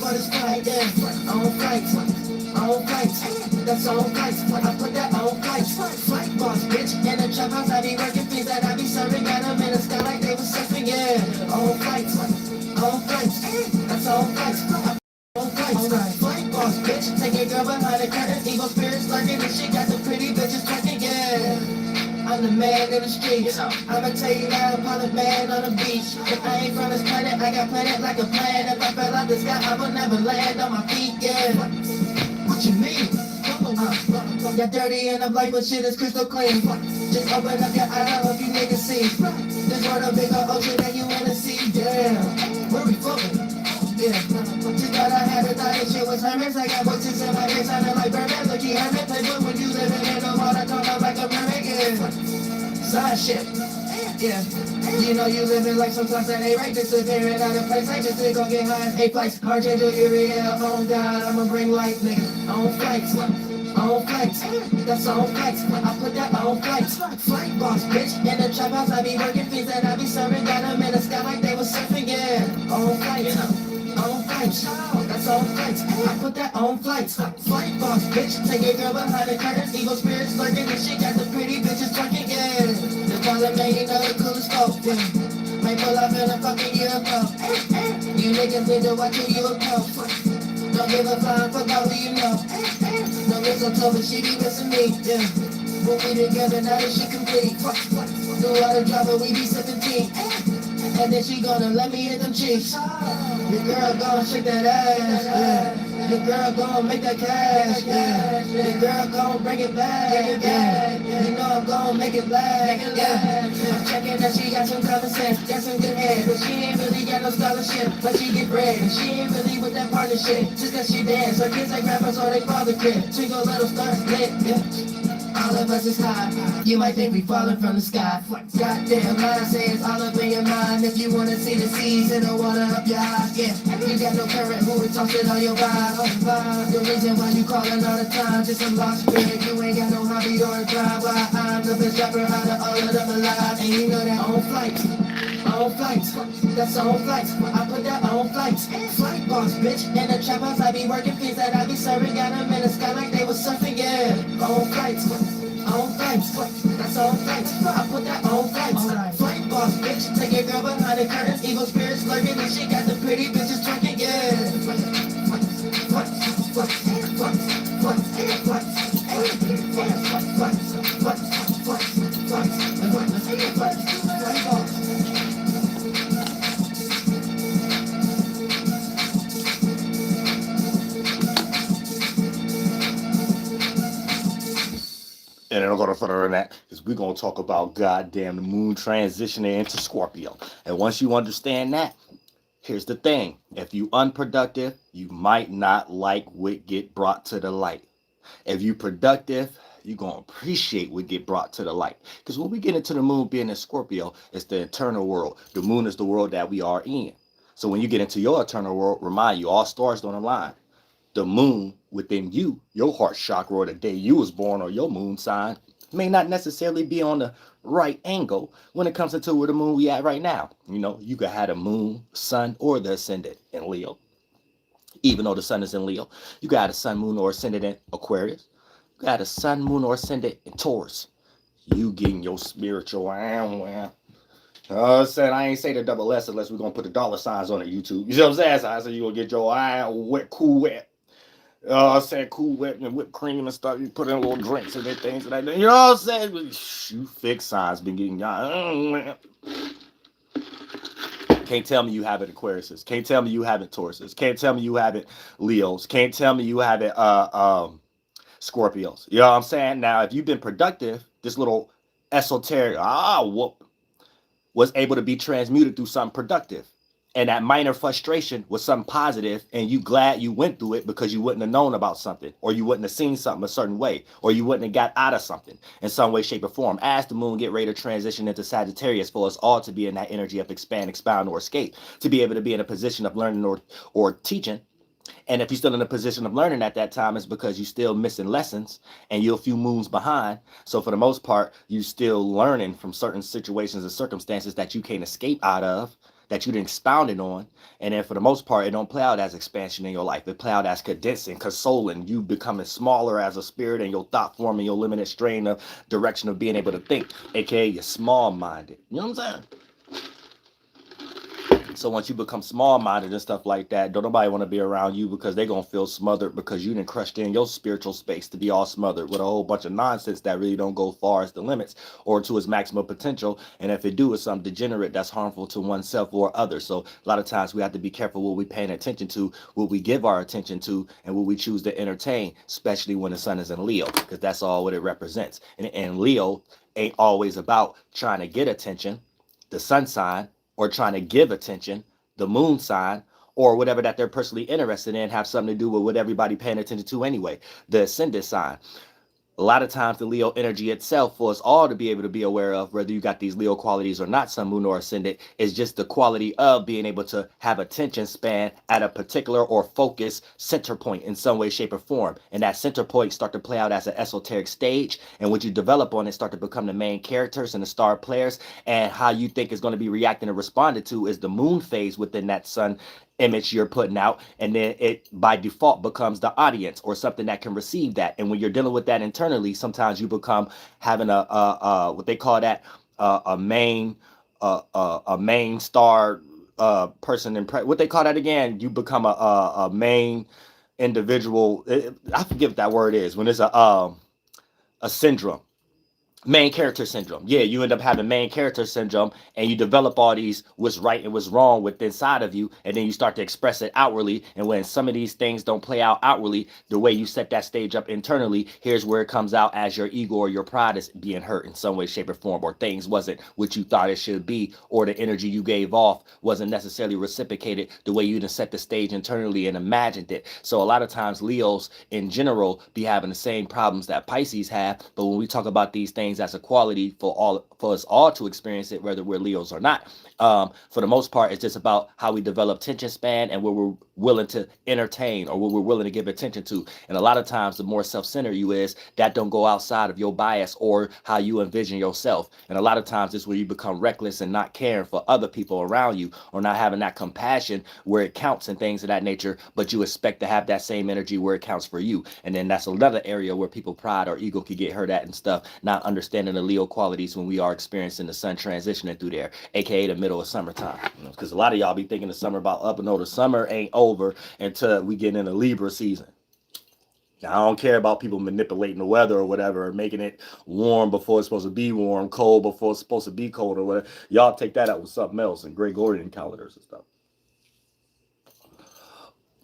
for this flight, yeah. On flights, that's on flights. I put that on flights. Flight boss, bitch, in the trap house, I be working things that I be serving. Got them in the sky like they was surfing, yeah. On flights, that's on flights. On flights, flight boss, bitch, take your girl behind the curtain. Evil spirits lurking and shit, got the pretty bitches twerking, yeah. I'm the man in the streets. I'ma tell you now, I'm the man on the beach. If I ain't from this planet, I got planet like a plan. If I fell out the sky, I would never land on my feet, yeah. What you mean? Got dirty and I'm like, but shit is crystal clean. Just open up your eyes, I hope you niggas see. This world a bigger ocean than you wanna see, damn. Where we floating? Yeah, just thought I had a thought and shit was Hermes. I got voices in my head sounding like Birdman. Looky Herman, playbook when you living in the water, talking like a mermaid, yeah. Side shit, yeah. You know you living like sometimes that ain't right. Disappearing out of place, I just gon' get high as 8 flights. Hard change your area, on God, I'ma bring light, nigga. On flights, that's on flights. I put that on flights. Flight boss, bitch, in the trap house, I be working things that I be serving. Got them in the sky like they was surfing, yeah. On flights, that's on flights. I put that on flights. Flight boss, bitch, take your girl behind the curtains. Evil spirits lurking and shit, got the pretty bitches twerking, yeah. The calling man, you know the coolest scope, yeah. Might pull up in a fucking UFO. You niggas need to watch who you approach. Don't give a flying fuck about who you know. No mistletoe, but she be missing me, yeah. We'll be together, now that she complete. Do all the drama, we be sipping tea. And then she gonna let me hit them cheeks. Your girl gon' shake that ass, yeah. Your girl gon' make that cash, yeah. Your girl gon' bring it back, yeah. You know I'm gon' make it black, yeah. I'm checking that she got some common sense, got some good head. But she ain't really got no scholarship, but she get bread. And she ain't really with that partnership, just cause she dance. Her kids like rappers or they father crib. Twinkle little stars lit, yeah. All of us is high, you might think we falling from the sky. Goddamn line says all up in your mind. If you wanna see the seas in the water up your eyes, yeah. You got no current, who would toss it on your vibe? The reason why you calling all the time, just a lost spirit. You ain't got no hobby or a drive. Why I'm the best rapper out of all of them alive. And you know that on flights, that's on flights. I put that on flights. Flight boss, bitch, in the trap house, I be working things that I be serving. Got them in the sky like they was surfing, yeah. On flights, that's on flights. I put that on flights. Flight boss, bitch, take your girl behind the curtains. Evil spirits lurking and she got the pretty bitches twerking, yeah. And it'll go no further than that, because we're going to talk about goddamn the moon transitioning into Scorpio. And once you understand that, here's the thing. If you unproductive, you might not like what get brought to the light. If you productive, you're going to appreciate what get brought to the light. Because when we get into the moon being in Scorpio, it's the eternal world. The moon is the world that we are in. So when you get into your eternal world, remind you, all stars don't align. The moon within you, your heart chakra, or the day you was born, or your moon sign, may not necessarily be on the right angle when it comes into where the moon we at right now. You know, you could have the moon, sun, or the ascendant in Leo. Even though the sun is in Leo, you got a sun, moon, or ascendant in Aquarius. You got a sun, moon, or ascendant in Taurus. You getting your spiritual I'm saying, I ain't say the double S unless we're gonna put the dollar signs on it, YouTube. You see what I'm saying? So I said you gonna get your wet, cool wet. I said cool wet and whipped cream and stuff. You put in little drinks and things like that. You know what I'm saying? You fix signs been getting y'all. Can't tell me you haven't Aquariuses. Can't tell me you haven't Tauruses. Can't tell me you haven't Leos. Can't tell me you haven't Scorpios. You know what I'm saying? Now, if you've been productive, this little esoteric was able to be transmuted through something productive. And that minor frustration was something positive, and you glad you went through it because you wouldn't have known about something, or you wouldn't have seen something a certain way, or you wouldn't have got out of something in some way, shape, or form. As the moon get ready to transition into Sagittarius, for us all to be in that energy of expand, expound, or escape, to be able to be in a position of learning or teaching. And if you're still in a position of learning at that time, it's because you're still missing lessons and you're a few moons behind. So for the most part, you're still learning from certain situations and circumstances that you can't escape out of, that you didn't expounded on. And then for the most part, it don't play out as expansion in your life. It play out as condensing, consoling, you becoming smaller as a spirit and your thought form and your limited strain of direction of being able to think, aka you're small-minded. You know what I'm saying? So once you become small-minded and stuff like that, don't nobody want to be around you because they're going to feel smothered because you didn't crushed in your spiritual space to be all smothered with a whole bunch of nonsense that really don't go far as the limits or to its maximum potential. And if it do, it's something degenerate that's harmful to oneself or others. So a lot of times we have to be careful what we paying attention to, what we give our attention to, and what we choose to entertain, especially when the sun is in Leo, because that's all what it represents. And Leo ain't always about trying to get attention, the sun sign, or trying to give attention, the moon sign, or whatever that they're personally interested in have something to do with what everybody paying attention to anyway, the ascendant sign. A lot of times the Leo energy itself for us all to be able to be aware of, whether you got these Leo qualities or not, sun, moon, or ascendant, is just the quality of being able to have attention span at a particular or focused center point in some way, shape, or form. And that center point start to play out as an esoteric stage. And what you develop on it start to become the main characters and the star players. And how you think is going to be reacting and responded to is the moon phase within that sun image you're putting out, and then it by default becomes the audience or something that can receive that. And when you're dealing with that internally, sometimes you become having a what they call that a main star person what they call that again, you become a main individual. I forget what that word is when it's a syndrome. Main character syndrome. Yeah, you end up having main character syndrome, and you develop all these what's right and what's wrong within inside of you, and then you start to express it outwardly. And when some of these things don't play out outwardly the way you set that stage up internally, here's where it comes out as your ego or your pride is being hurt in some way, shape, or form, or things wasn't what you thought it should be, or the energy you gave off wasn't necessarily reciprocated the way you done set the stage internally and imagined it. So a lot of times Leos in general be having the same problems that Pisces have, but when we talk about these things as a quality for us all to experience it, whether we're Leos or not. For the most part, it's just about how we develop attention span and what we're willing to entertain or what we're willing to give attention to. And a lot of times, the more self-centered you is, that don't go outside of your bias or how you envision yourself. And a lot of times, it's where you become reckless and not caring for other people around you, or not having that compassion where it counts and things of that nature, but you expect to have that same energy where it counts for you. And then that's another area where people pride or ego could get hurt at and stuff, not understanding the Leo qualities when we are experiencing the sun transitioning through there, aka the middle of summertime. Because a lot of y'all be thinking the summer about up and no, the summer ain't over until we get in the Libra season. Now, I don't care about people manipulating the weather or whatever, or making it warm before it's supposed to be warm, cold before it's supposed to be cold or whatever. Y'all take that out with something else and Gregorian calendars and stuff.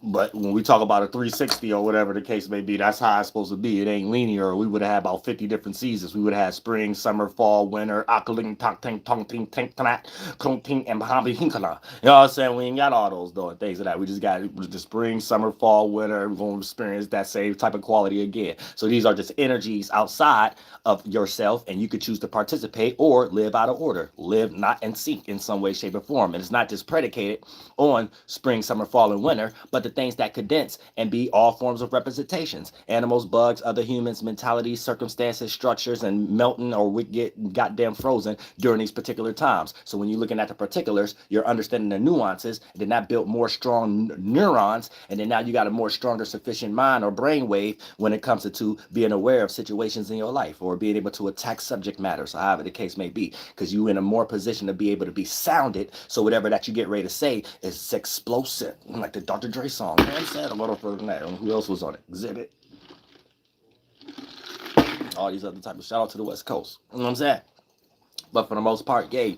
But when we talk about a 360 or whatever the case may be, that's how it's supposed to be. It ain't linear. We would have had about 50 different seasons. We would have had spring, summer, fall, winter, akaling, tong, ting, tong, ting, ting, tanat, kong, ting, and bahambi, hinkana. You know what I'm saying? We ain't got all those doing things of that. We just got the spring, summer, fall, winter. We're going to experience that same type of quality again. So these are just energies outside of yourself, and you could choose to participate or live out of order, live not in sync in some way, shape, or form. And it's not just predicated on spring, summer, fall, and winter, but the things that condense and be all forms of representations: animals, bugs, other humans, mentalities, circumstances, structures, and melting or we get goddamn frozen during these particular times. So when you're looking at the particulars, you're understanding the nuances, and then that built more strong neurons, and then now you got a more stronger sufficient mind or brainwave when it comes to being aware of situations in your life or being able to attack subject matters, however the case may be, because you're in a more position to be able to be sounded, so whatever that you get ready to say is explosive, like the Dr. Dre song. Man said a little further than that. Who else was on it? Exhibit. All these other type of shout out to the West Coast. You know what I'm saying? But for the most part, yeah.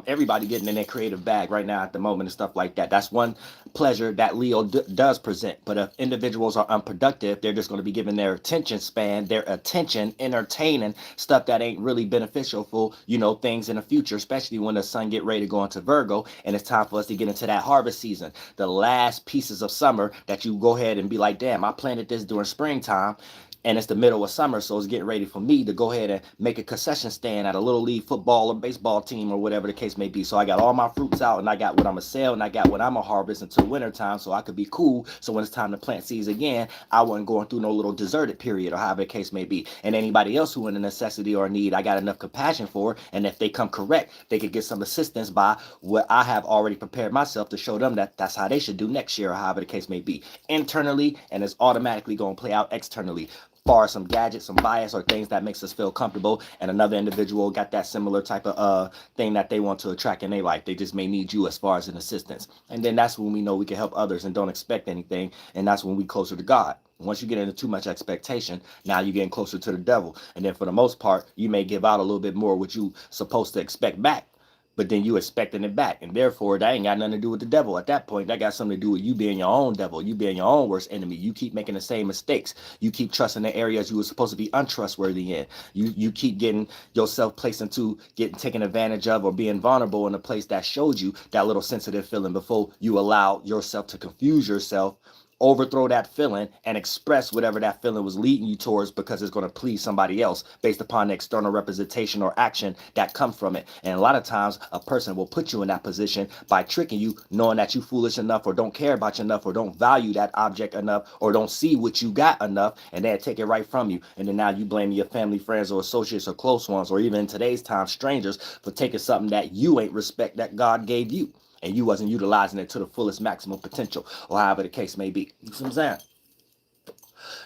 Everybody getting in their creative bag right now at the moment and stuff like that. That's one pleasure that Leo does present. But if individuals are unproductive, they're just going to be giving their attention span, their attention, entertaining stuff that ain't really beneficial for, things in the future, especially when the sun get ready to go into Virgo and it's time for us to get into that harvest season. The last pieces of summer that you go ahead and be like, damn, I planted this during springtime. And it's the middle of summer, so it's getting ready for me to go ahead and make a concession stand at a little league football or baseball team or whatever the case may be. So I got all my fruits out, and I got what I'm gonna sell, and I got what I'm gonna harvest until winter time, so I could be cool. So when it's time to plant seeds again, I wasn't going through no little deserted period or however the case may be. And anybody else who in a necessity or need, I got enough compassion for, and if they come correct, they could get some assistance by what I have already prepared myself to show them that that's how they should do next year or however the case may be, internally, and it's automatically going to play out externally. Far as some gadgets, some bias, or things that makes us feel comfortable, and another individual got that similar type of thing that they want to attract in their life. They just may need you as far as an assistance, and then that's when we know we can help others and don't expect anything, and that's when we closer to God. Once you get into too much expectation, now you're getting closer to the devil, and then for the most part, you may give out a little bit more what you supposed to expect back, but then you expecting it back, and therefore that ain't got nothing to do with the devil. At that point, that got something to do with you being your own devil, you being your own worst enemy. You keep making the same mistakes, you keep trusting the areas you were supposed to be untrustworthy in, you keep getting yourself placed into getting taken advantage of or being vulnerable in a place that showed you that little sensitive feeling before you allow yourself to confuse yourself, overthrow that feeling, and express whatever that feeling was leading you towards, because it's going to please somebody else based upon the external representation or action that comes from it. And a lot of times a person will put you in that position by tricking you, knowing that you foolish enough or don't care about you enough or don't value that object enough or don't see what you got enough, and they'll take it right from you. And then now you blame your family, friends, or associates or close ones, or even in today's time strangers, for taking something that you ain't respect that God gave you, and you wasn't utilizing it to the fullest maximum potential, or however the case may be. You see what I'm saying?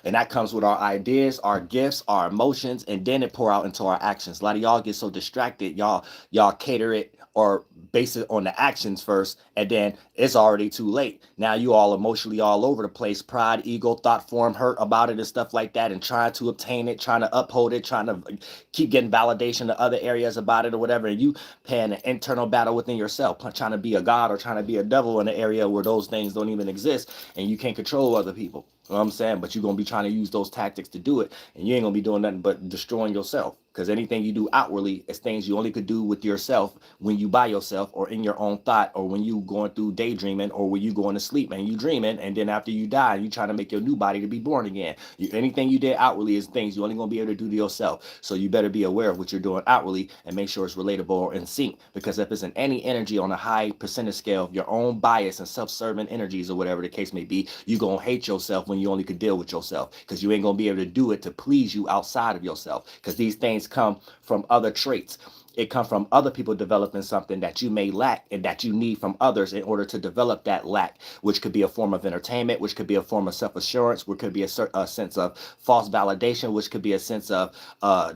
And that comes with our ideas, our gifts, our emotions, and then it pour out into our actions. A lot of y'all get so distracted, y'all cater it or base it on the actions first, and then it's already too late. Now you all emotionally all over the place, pride, ego, thought form, hurt about it and stuff like that, and trying to obtain it, trying to uphold it, trying to keep getting validation to other areas about it or whatever, and you paying an internal battle within yourself, trying to be a god or trying to be a devil in an area where those things don't even exist, and you can't control other people. You know what I'm saying? But you're going to be trying to use those tactics to do it, and you ain't going to be doing nothing but destroying yourself. Because anything you do outwardly is things you only could do with yourself when you by yourself or in your own thought, or when you going through daydreaming, or when you going to sleep and you dreaming, and then after you die, you trying to make your new body to be born again. Anything you did outwardly is things you only going to be able to do to yourself. So you better be aware of what you're doing outwardly and make sure it's relatable or in sync. Because if it's in any energy on a high percentage scale of your own bias and self-serving energies or whatever the case may be, you're going to hate yourself when you only could deal with yourself, because you ain't going to be able to do it to please you outside of yourself, because these things come from other traits. It comes from other people developing something that you may lack and that you need from others in order to develop that lack, which could be a form of entertainment, which could be a form of self-assurance, which could be a sense of false validation, which could be a sense of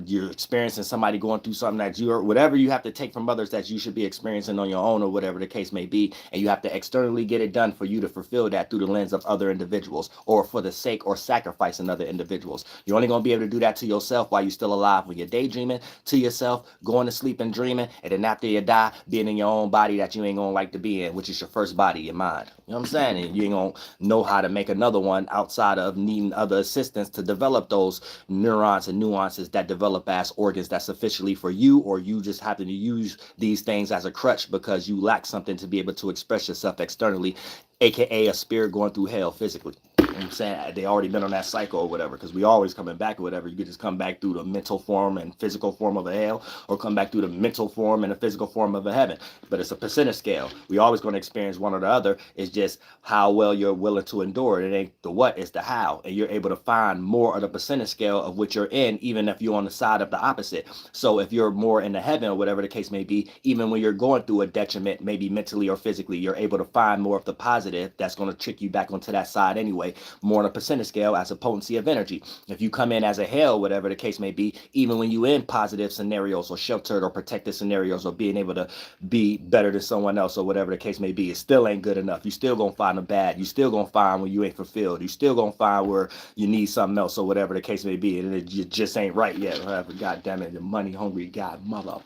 you're experiencing somebody going through something that you're, whatever you have to take from others that you should be experiencing on your own or whatever the case may be, and you have to externally get it done for you to fulfill that through the lens of other individuals or for the sake or sacrificing other individuals. You're only going to be able to do that to yourself while you're still alive, when you're daydreaming to yourself, going to sleep and dreaming, and then after you die, being in your own body that you ain't gonna like to be in, which is your first body, your mind. You know what I'm saying? And you ain't gonna know how to make another one outside of needing other assistance to develop those neurons and nuances that develop as organs that's sufficiently for you, or you just happen to use these things as a crutch because you lack something to be able to express yourself externally, aka a spirit going through hell physically. You know what I'm saying? They already been on that cycle or whatever, because we always coming back or whatever. You could just come back through the mental form and physical form of a hell, or come back through the mental form and the physical form of a heaven. But it's a percentage scale. We always going to experience one or the other. It's just how well you're willing to endure it. It ain't the what, it's the how. And you're able to find more of the percentage scale of which you're in, even if you're on the side of the opposite. So if you're more in the heaven or whatever the case may be, even when you're going through a detriment, maybe mentally or physically, you're able to find more of the positive that's going to trick you back onto that side anyway, more on a percentage scale as a potency of energy. If you come in as a hell, whatever the case may be, even when you in positive scenarios or sheltered or protected scenarios or being able to be better than someone else or whatever the case may be, it still ain't good enough. You still gonna find the bad. You still gonna find when you ain't fulfilled. You still gonna find where you need something else or whatever the case may be, and it just ain't right yet. Whatever. God damn it, the money hungry godmother.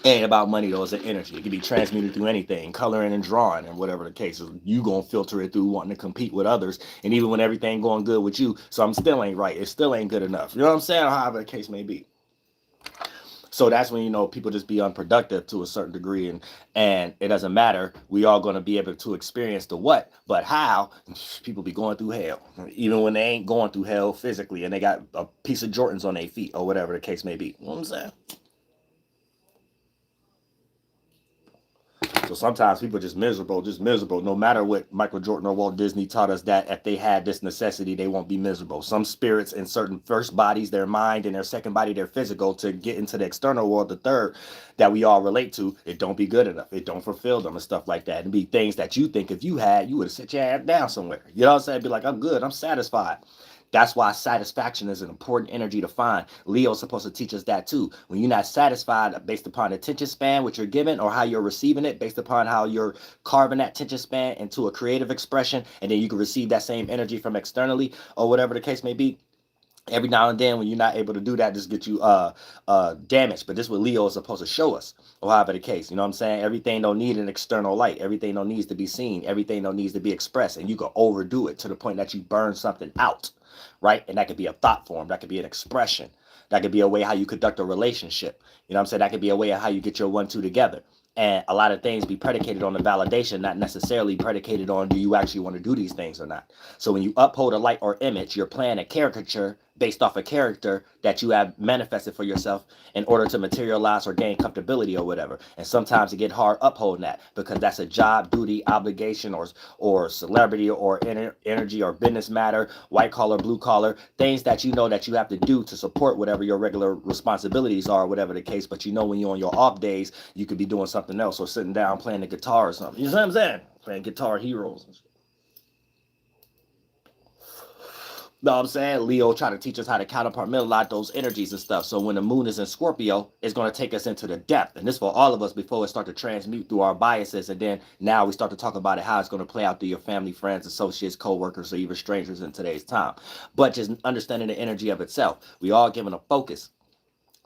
Ain't about money though, it's an energy. It can be transmuted through anything, coloring and drawing and whatever the case is. You gonna filter it through wanting to compete with others, and even when everything going good with you, so I'm still ain't right. It still ain't good enough. You know what I'm saying? However the case may be. So that's when, you know, people just be unproductive to a certain degree, and it doesn't matter. We all going to be able to experience the what, but how. People be going through hell, even when they ain't going through hell physically, and they got a piece of Jordans on their feet or whatever the case may be. You know what I'm saying? So sometimes people just miserable. No matter what Michael Jordan or Walt Disney taught us, that if they had this necessity, they won't be miserable. Some spirits in certain first bodies, their mind, and their second body, their physical, to get into the external world, the third, that we all relate to, it don't be good enough. It don't fulfill them and stuff like that. And be things that you think if you had, you would have sit your ass down somewhere. You know what I'm saying? Be like, I'm good, I'm satisfied. That's why satisfaction is an important energy to find. Leo's supposed to teach us that too. When you're not satisfied based upon the attention span which you're given, or how you're receiving it, based upon how you're carving that attention span into a creative expression, and then you can receive that same energy from externally, or whatever the case may be. Every now and then when you're not able to do that, just get you damaged. But this is what Leo is supposed to show us, or however the case. You know what I'm saying? Everything don't need an external light. Everything don't needs to be seen. Everything don't needs to be expressed. And you can overdo it to the point that you burn something out. Right? And that could be a thought form. That could be an expression. That could be a way how you conduct a relationship. You know what I'm saying? That could be a way of how you get your 1-2 together. And a lot of things be predicated on the validation, not necessarily predicated on do you actually want to do these things or not. So when you uphold a light or image, you're playing a caricature based off a character that you have manifested for yourself in order to materialize or gain comfortability or whatever. And sometimes it get hard upholding that, because that's a job, duty, obligation, or celebrity, or energy, or business matter, white collar, blue collar, things that you know that you have to do to support whatever your regular responsibilities are, whatever the case. But you know when you're on your off days, you could be doing something else, or sitting down playing the guitar or something. You know what I'm saying? Playing Guitar Heroes and shit. Know what I'm saying? Leo trying to teach us how to counterpartmentalize those energies and stuff. So when the moon is in Scorpio, it's going to take us into the depth. And this for all of us before it start to transmute through our biases. And then now we start to talk about it, how it's going to play out through your family, friends, associates, co-workers, or even strangers in today's time. But just understanding the energy of itself. We all giving a focus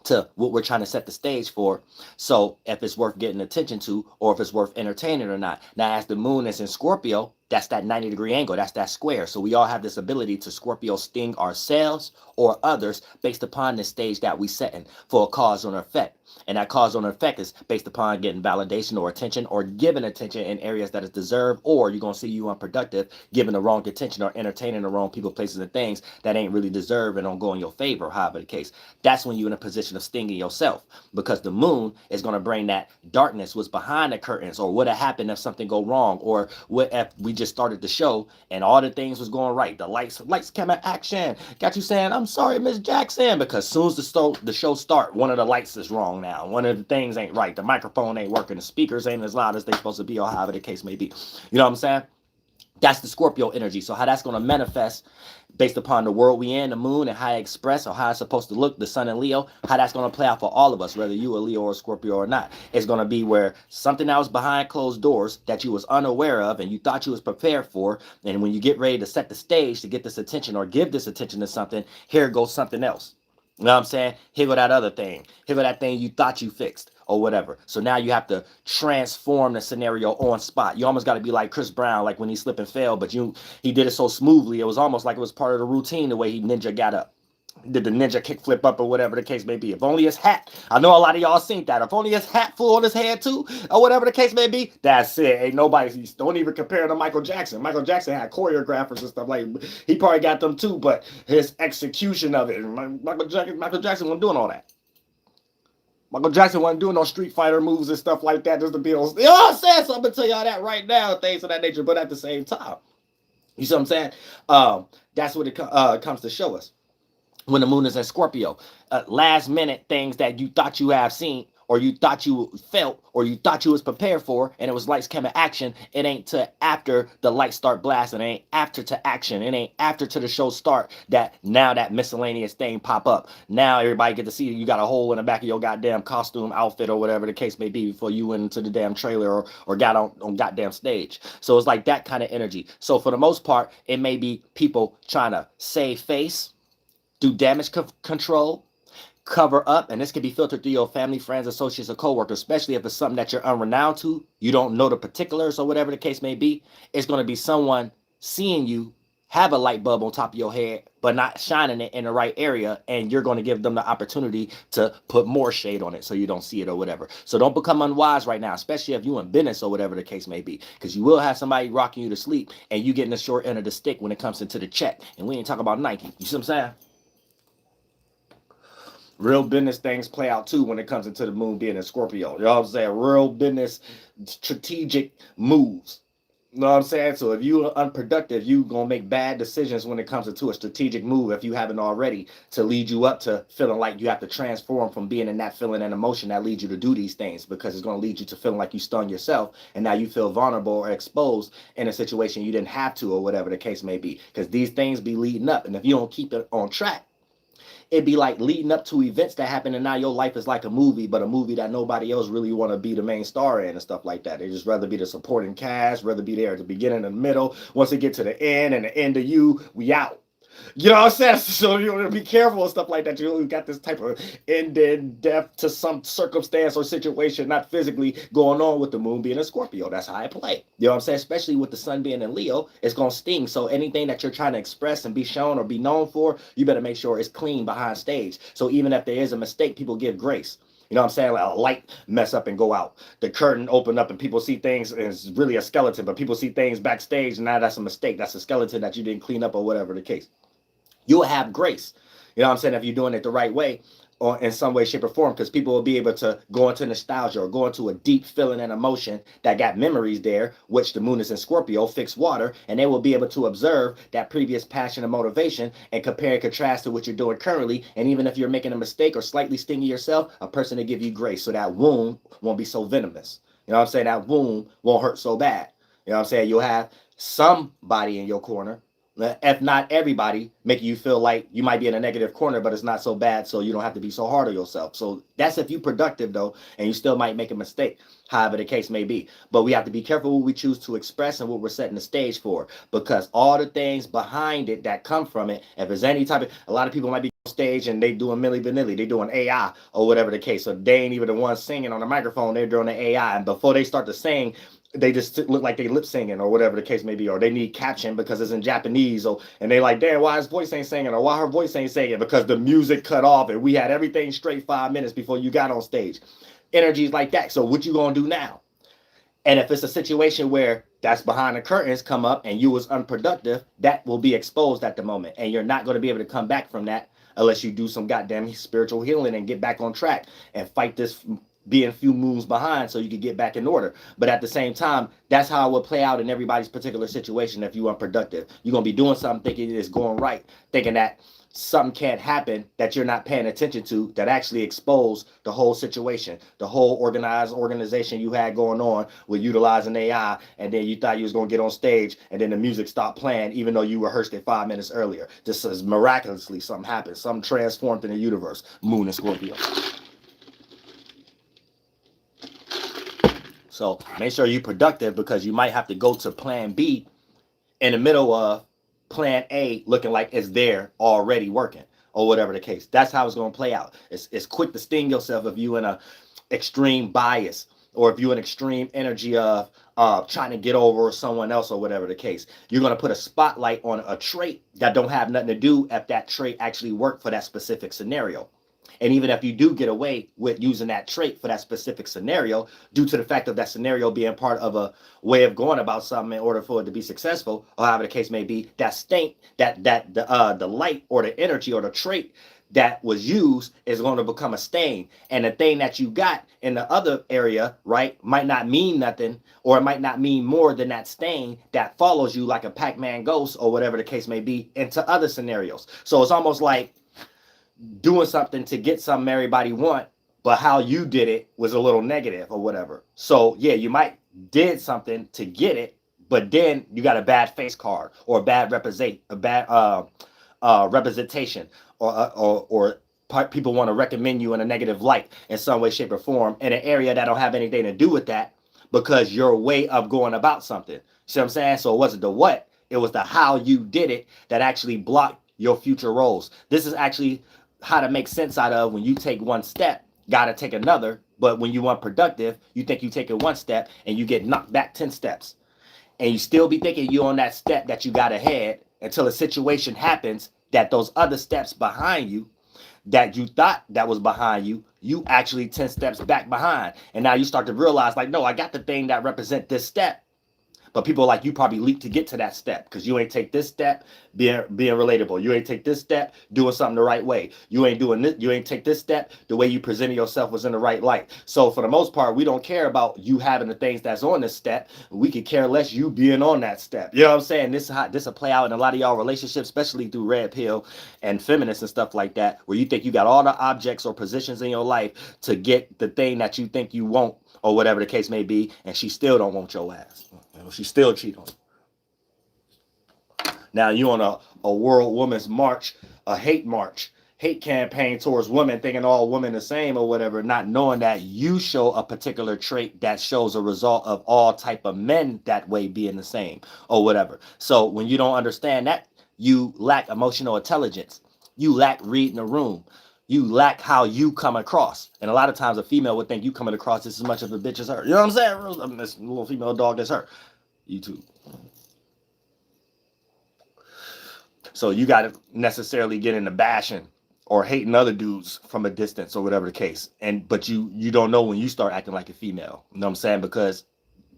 to what we're trying to set the stage for. So if it's worth getting attention to, or if it's worth entertaining or not. Now, as the moon is in Scorpio, that's that 90-degree angle. That's that square. So we all have this ability to Scorpio sting ourselves or others based upon the stage that we set in for a cause or an effect. And that cause or effect is based upon getting validation or attention, or giving attention in areas that is deserved, or you're going to see you unproductive, giving the wrong attention or entertaining the wrong people, places, and things that ain't really deserved and don't go in your favor, however the case. That's when you're in a position of stinging yourself, because the moon is going to bring that darkness, what's behind the curtains, or what had happened if something go wrong, or what if we just started the show and all the things was going right. The lights camera action. Got you saying, I'm sorry, Miss Jackson, because as soon as the show start, one of the lights is wrong now. One of the things ain't right. The microphone ain't working. The speakers ain't as loud as they supposed to be, or however the case may be. You know what I'm saying? That's the Scorpio energy. So how that's going to manifest based upon the world we in, the moon, and how it express, or how it's supposed to look, the sun and Leo, how that's going to play out for all of us, whether you a Leo or Scorpio or not. It's going to be where something that was behind closed doors that you was unaware of and you thought you was prepared for, and when you get ready to set the stage to get this attention or give this attention to something, here goes something else. You know what I'm saying? Here go that other thing. Here go that thing you thought you fixed or whatever. So now you have to transform the scenario on spot. You almost got to be like Chris Brown, like when he slipped and fell, but he did it so smoothly. It was almost like it was part of the routine, the way he ninja got up. Did the ninja kick flip up or whatever the case may be. If only his hat, I know a lot of y'all seen that. If only his hat flew on his head too, or whatever the case may be, that's it. Ain't nobody, don't even compare to Michael Jackson. Michael Jackson had choreographers and stuff like, he probably got them too, but his execution of it, Michael Jackson wasn't doing all that. Michael Jackson wasn't doing no Street Fighter moves and stuff like that just to be on, you know what I'm saying? So I'm gonna tell y'all that right now, things of that nature, but at the same time, you see what I'm saying? That's what it comes to show us. When the moon is in Scorpio, last minute things that you thought you have seen, or you thought you felt, or you thought you was prepared for, and it was lights, camera, action. It ain't to after the lights start blasting. It ain't after to action. It ain't after to the show start that now that miscellaneous thing pop up. Now everybody get to see you got a hole in the back of your goddamn costume outfit or whatever the case may be before you went into the damn trailer or got on goddamn stage. So it's like that kind of energy. So for the most part, it may be people trying to save face, do damage control, cover up, and this can be filtered through your family, friends, associates, or coworkers, especially if it's something that you're unrenowned to, you don't know the particulars or whatever the case may be. It's going to be someone seeing you have a light bulb on top of your head but not shining it in the right area, and you're going to give them the opportunity to put more shade on it so you don't see it or whatever. So don't become unwise right now, especially if you in business or whatever the case may be, because you will have somebody rocking you to sleep and you getting the short end of the stick when it comes into the check. And we ain't talking about Nike. You see what I'm saying? Real business things play out too when it comes into the moon being in Scorpio. You know what I'm saying? Real business strategic moves. You know what I'm saying? So if you're unproductive, you're going to make bad decisions when it comes into a strategic move, if you haven't already, to lead you up to feeling like you have to transform from being in that feeling and emotion that leads you to do these things, because it's going to lead you to feeling like you stung yourself and now you feel vulnerable or exposed in a situation you didn't have to, or whatever the case may be, because these things be leading up. And if you don't keep it on track, it'd be like leading up to events that happen, and now your life is like a movie, but a movie that nobody else really want to be the main star in and stuff like that. They just rather be the supporting cast, rather be there at the beginning and the middle. Once they get to the end and the end of you, we out. You know what I'm saying? So you want to be careful and stuff like that. You got this type of ended death to some circumstance or situation, not physically, going on with the moon being a Scorpio. That's how I play. You know what I'm saying? Especially with the sun being in Leo, it's going to sting. So anything that you're trying to express and be shown or be known for, you better make sure it's clean behind stage. So even if there is a mistake, people give grace. You know what I'm saying? Like a light mess up and go out. The curtain open up and people see things, and it's really a skeleton, but people see things backstage, and now that's a mistake. That's a skeleton that you didn't clean up or whatever the case. You'll have grace. You know what I'm saying? If you're doing it the right way or in some way, shape, or form, because people will be able to go into nostalgia or go into a deep feeling and emotion that got memories there, which the moon is in Scorpio, fixed water, and they will be able to observe that previous passion and motivation and compare and contrast to what you're doing currently. And even if you're making a mistake or slightly stinging yourself, a person to give you grace so that wound won't be so venomous. You know what I'm saying? That wound won't hurt so bad. You know what I'm saying? You'll have somebody in your corner, if not everybody, making you feel like you might be in a negative corner, but it's not so bad, so you don't have to be so hard on yourself. So that's if you're productive, though, and you still might make a mistake, however the case may be. But we have to be careful what we choose to express and what we're setting the stage for, because all the things behind it that come from it, if there's any type of, a lot of people might be on stage and they doing Milli Vanilli, they doing AI or whatever the case, so they ain't even the ones singing on the microphone, they're doing the AI, and before they start to sing, they just look like they lip singing or whatever the case may be, or they need caption because it's in Japanese, or and they like, damn, why his voice ain't singing, or why her voice ain't singing, because the music cut off and we had everything straight 5 minutes before you got on stage. Energies like that. So what you gonna do now? And if it's a situation where that's behind the curtains come up and you was unproductive, that will be exposed at the moment, and you're not going to be able to come back from that unless you do some goddamn spiritual healing and get back on track and fight this being a few moves behind so you can get back in order. But at the same time, that's how it will play out in everybody's particular situation. If you're unproductive, you're going to be doing something thinking it's going right, thinking that something can't happen that you're not paying attention to, that actually expose the whole situation, the whole organization you had going on with utilizing AI, and then you thought you was going to get on stage and then the music stopped playing even though you rehearsed it 5 minutes earlier. Just as miraculously something happened, something transformed in the universe. Moon and Scorpio. So make sure you're productive, because you might have to go to plan B in the middle of plan A looking like it's there already working or whatever the case. That's how it's going to play out. It's quick to sting yourself if you in a extreme bias, or if you in extreme energy of trying to get over someone else or whatever the case. You're going to put a spotlight on a trait that don't have nothing to do if that trait actually worked for that specific scenario. And even if you do get away with using that trait for that specific scenario, due to the fact of that scenario being part of a way of going about something in order for it to be successful, or however the case may be, that stink, the light or the energy or the trait that was used is going to become a stain. And the thing that you got in the other area, right, might not mean nothing, or it might not mean more than that stain that follows you like a Pac-Man ghost or whatever the case may be into other scenarios. So it's almost like doing something to get something everybody want, but how you did it was a little negative or whatever. So yeah, you might did something to get it, but then you got a bad face card or a bad representation, or people want to recommend you in a negative light in some way, shape, or form in an area that don't have anything to do with that, because your way of going about something. See what I'm saying? So it wasn't the what, it was the how you did it that actually blocked your future roles. This is actually how to make sense out of when you take one step, gotta take another. But when you want productive, you think you take it one step and you get knocked back 10 steps. And you still be thinking you on that step that you got ahead until a situation happens that those other steps behind you that you thought that was behind you, you actually 10 steps back behind. And now you start to realize, like, no, I got the thing that represent this step. But people like you probably leap to get to that step because you ain't take this step being relatable. You ain't take this step doing something the right way. You ain't doing this. You ain't take this step. The way you presented yourself was in the right light. So for the most part, we don't care about you having the things that's on this step. We could care less you being on that step. You know what I'm saying? This will play out in a lot of y'all relationships, especially through red pill and feminists and stuff like that, where you think you got all the objects or positions in your life to get the thing that you think you want or whatever the case may be, and she still don't want your ass. She still cheat on you. Now you on a World Women's March, a hate campaign towards women, thinking all women the same or whatever, not knowing that you show a particular trait that shows a result of all type of men that way being the same or whatever. So when you don't understand that, you lack emotional intelligence. You lack reading the room. You lack how you come across. And a lot of times a female would think you coming across just as much of a bitch as her. You know what I'm saying? This little female dog that's her. YouTube. So you got to necessarily get into bashing or hating other dudes from a distance or whatever the case. But you don't know when you start acting like a female. You know what I'm saying? Because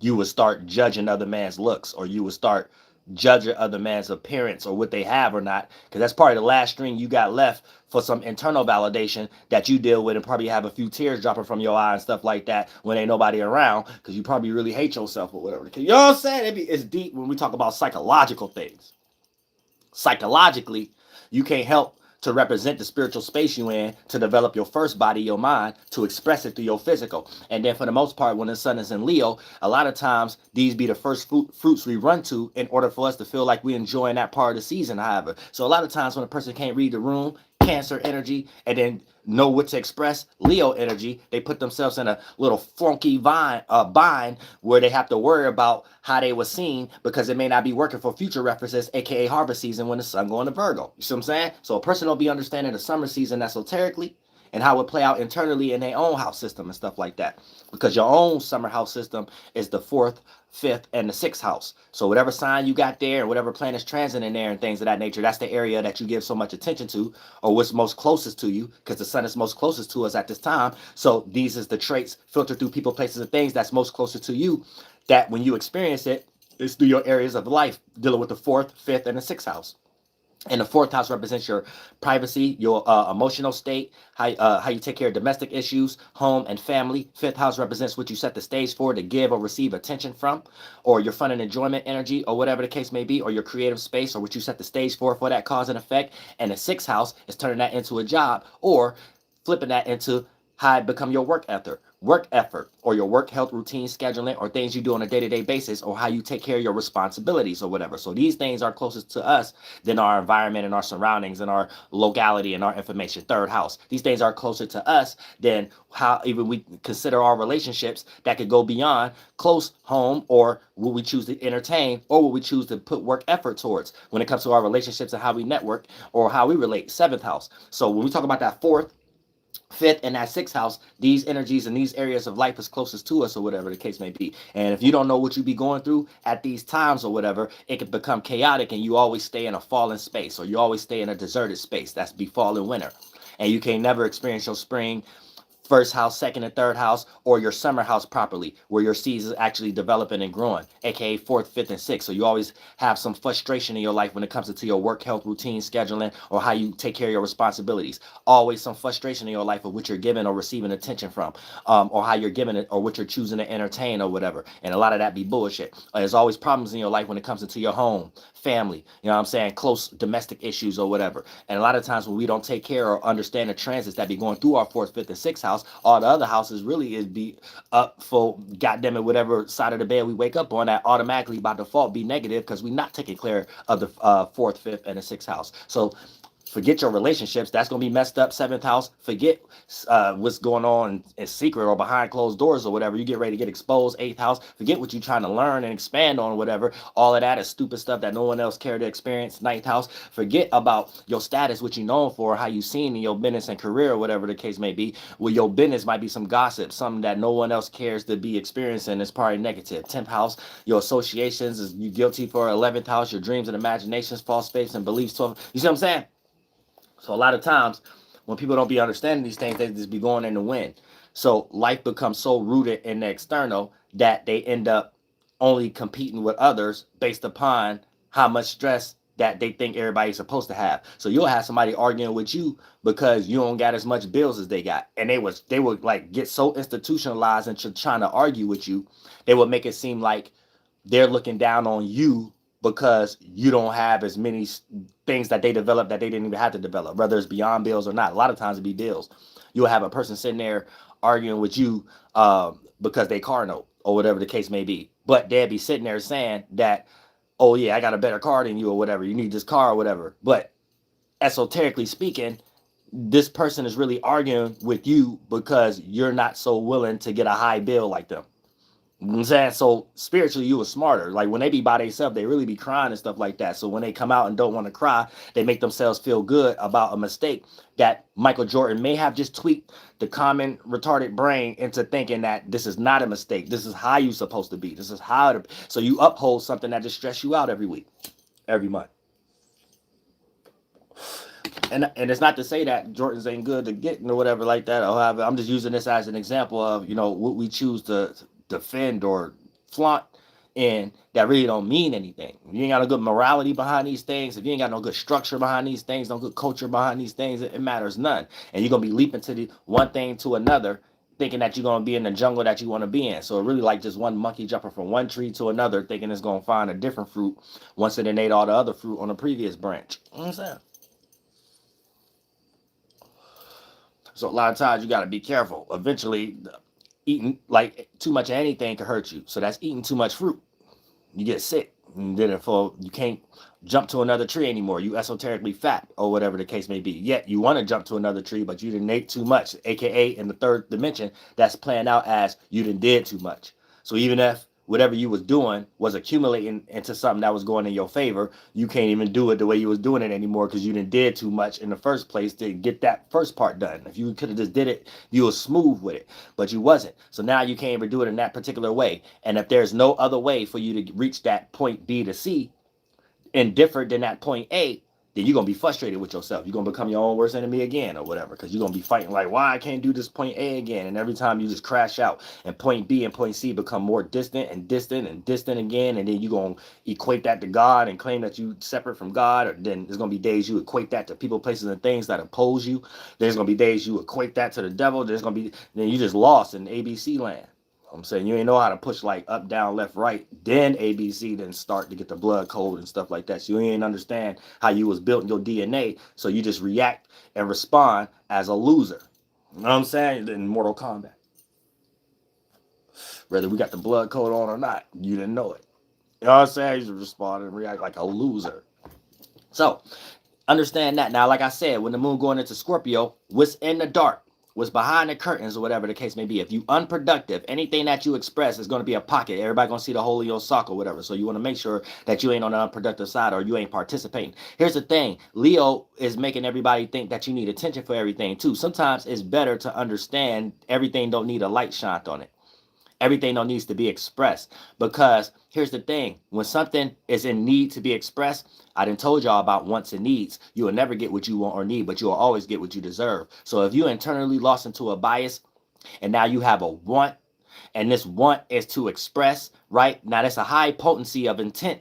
you would start judging other man's looks, or you would start judging other man's appearance or what they have or not, because that's probably the last string you got left for some internal validation that you deal with, and probably have a few tears dropping from your eye and stuff like that when ain't nobody around, because you probably really hate yourself or whatever. You know what I'm saying? It's deep when we talk about psychological things. Psychologically, you can't help to represent the spiritual space you in, to develop your first body, your mind, to express it through your physical. And then for the most part, when the sun is in Leo, a lot of times these be the first fruits we run to in order for us to feel like we're enjoying that part of the season, however. So a lot of times when a person can't read the room, Cancer energy, and then know what to express, Leo energy, they put themselves in a little funky bind where they have to worry about how they were seen, because it may not be working for future references, aka harvest season, when the sun going to Virgo. You see what I'm saying? So a person will be understanding the summer season esoterically and how it play out internally in their own house system and stuff like that, because your own summer house system is the 4th, 5th, and the 6th house. So whatever sign you got there and whatever planet's transit in there and things of that nature, that's the area that you give so much attention to, or what's most closest to you, because the sun is most closest to us at this time. So these is the traits filtered through people, places, and things that's most closest to you, that when you experience it, it's through your areas of life dealing with the 4th, 5th, and the 6th house. And the 4th house represents your privacy, your emotional state, how you take care of domestic issues, home and family. 5th house represents what you set the stage for to give or receive attention from, or your fun and enjoyment energy, or whatever the case may be, or your creative space, or what you set the stage for that cause and effect. And the 6th house is turning that into a job, or flipping that into how it become your work effort, or your work health routine scheduling, or things you do on a day-to-day basis, or how you take care of your responsibilities or whatever. So these things are closest to us than our environment and our surroundings and our locality and our information. 3rd house. These things are closer to us than how even we consider our relationships that could go beyond close home, or what we choose to entertain, or what we choose to put work effort towards when it comes to our relationships and how we network or how we relate. 7th house. So when we talk about that 4th, 5th, and that 6th house, these energies and these areas of life is closest to us, or whatever the case may be. And if you don't know what you be going through at these times or whatever, it can become chaotic, and you always stay in a fallen space, or you always stay in a deserted space. That's be fall and winter. And you can never experience your spring, 1st house, 2nd, and 3rd house, or your summer house properly, where your seeds is actually developing and growing, aka 4th, 5th, and 6th. So you always have some frustration in your life when it comes to your work health routine scheduling, or how you take care of your responsibilities. Always some frustration in your life of what you're giving or receiving attention from, or how you're giving it, or what you're choosing to entertain or whatever. And a lot of that be bullshit. There's always problems in your life when it comes to your home, family, you know what I'm saying, close domestic issues or whatever. And a lot of times when we don't take care or understand the transits that be going through our 4th, 5th, and 6th house, all the other houses really is be up for goddamn it, whatever side of the bed we wake up on, that automatically by default be negative, because we're not taking care of the 4th, 5th, and the 6th house. So forget your relationships. That's going to be messed up. 7th house. Forget what's going on in secret or behind closed doors or whatever. You get ready to get exposed. 8th house. Forget what you're trying to learn and expand on or whatever. All of that is stupid stuff that no one else cared to experience. 9th house. Forget about your status, what you're known for, how you seen in your business and career or whatever the case may be. Well, your business might be some gossip, something that no one else cares to be experiencing. Is probably negative. 10th house. Your associations is you guilty for. 11th house. Your dreams and imaginations, false faiths and beliefs. 12th. You see what I'm saying? So a lot of times when people don't be understanding these things, they just be going in the wind. So life becomes so rooted in the external that they end up only competing with others based upon how much stress that they think everybody's supposed to have. So you'll have somebody arguing with you because you don't got as much bills as they got. And they would like get so institutionalized into trying to argue with you, they would make it seem like they're looking down on you because you don't have as many things that they developed that they didn't even have to develop, whether it's beyond bills or not. A lot of times it be bills. You'll have a person sitting there arguing with you because they car note or whatever the case may be. But they'd be sitting there saying that, oh yeah, I got a better car than you or whatever. You need this car or whatever. But esoterically speaking, this person is really arguing with you because you're not so willing to get a high bill like them. You know what I'm saying? So spiritually, you were smarter. Like when they be by themselves, they really be crying and stuff like that. So when they come out and don't want to cry, they make themselves feel good about a mistake that Michael Jordan may have just tweaked the common retarded brain into thinking that this is not a mistake. This is how you're supposed to be. This is how to. So you uphold something that just stress you out every week, every month. And it's not to say that Jordans ain't good to get or whatever like that. Or however, I'm just using this as an example of, you know, what we choose to defend or flaunt and that really don't mean anything. If you ain't got no good morality behind these things, if you ain't got no good structure behind these things, no good culture behind these things, it matters none. And you're going to be leaping to the one thing to another, thinking that you're going to be in the jungle that you want to be in. So it really like just one monkey jumping from one tree to another, thinking it's going to find a different fruit once it ate all the other fruit on the previous branch. You know what I'm saying? So a lot of times you got to be careful. Eventually, eating like too much of anything can hurt you. So that's eating too much fruit. You get sick. And therefore, you can't jump to another tree anymore. You esoterically fat or whatever the case may be. Yet you want to jump to another tree, but you didn't ate too much. AKA in the third dimension, that's playing out as you didn't did too much. So even if whatever you was doing was accumulating into something that was going in your favor, you can't even do it the way you was doing it anymore because you didn't did too much in the first place to get that first part done. If you could have just did it, you was smooth with it, but you wasn't. So now you can't even do it in that particular way. And if there's no other way for you to reach that point B to C and different than that point A, then you're going to be frustrated with yourself. You're going to become your own worst enemy again or whatever, because you're going to be fighting like, why I can't do this point A again? And every time you just crash out and point B and point C become more distant and distant and distant again. And then you're going to equate that to God and claim that you separate from God. Or then there's going to be days you equate that to people, places, and things that oppose you. There's going to be days you equate that to the devil. There's going to be, then you just lost in ABC land. I'm saying you ain't know how to push like up, down, left, right, then ABC, then start to get the blood cold and stuff like that. So you ain't understand how you was built in your DNA. So you just react and respond as a loser. You know what I'm saying? In Mortal Kombat. Whether we got the blood code on or not, you didn't know it. You know what I'm saying? You just respond and react like a loser. So understand that. Now, like I said, when the moon going into Scorpio, what's in the dark, what's behind the curtains, or whatever the case may be. If you unproductive, anything that you express is going to be a pocket. Everybody going to see the hole in your sock or whatever. So you want to make sure that you ain't on the unproductive side or you ain't participating. Here's the thing. Leo is making everybody think that you need attention for everything too. Sometimes it's better to understand everything don't need a light shined on it. Everything don't needs to be expressed, because here's the thing. When something is in need to be expressed, I done told y'all about wants and needs. You will never get what you want or need, but you will always get what you deserve. So if you internally lost into a bias and now you have a want, and this want is to express, right? Now that's a high potency of intent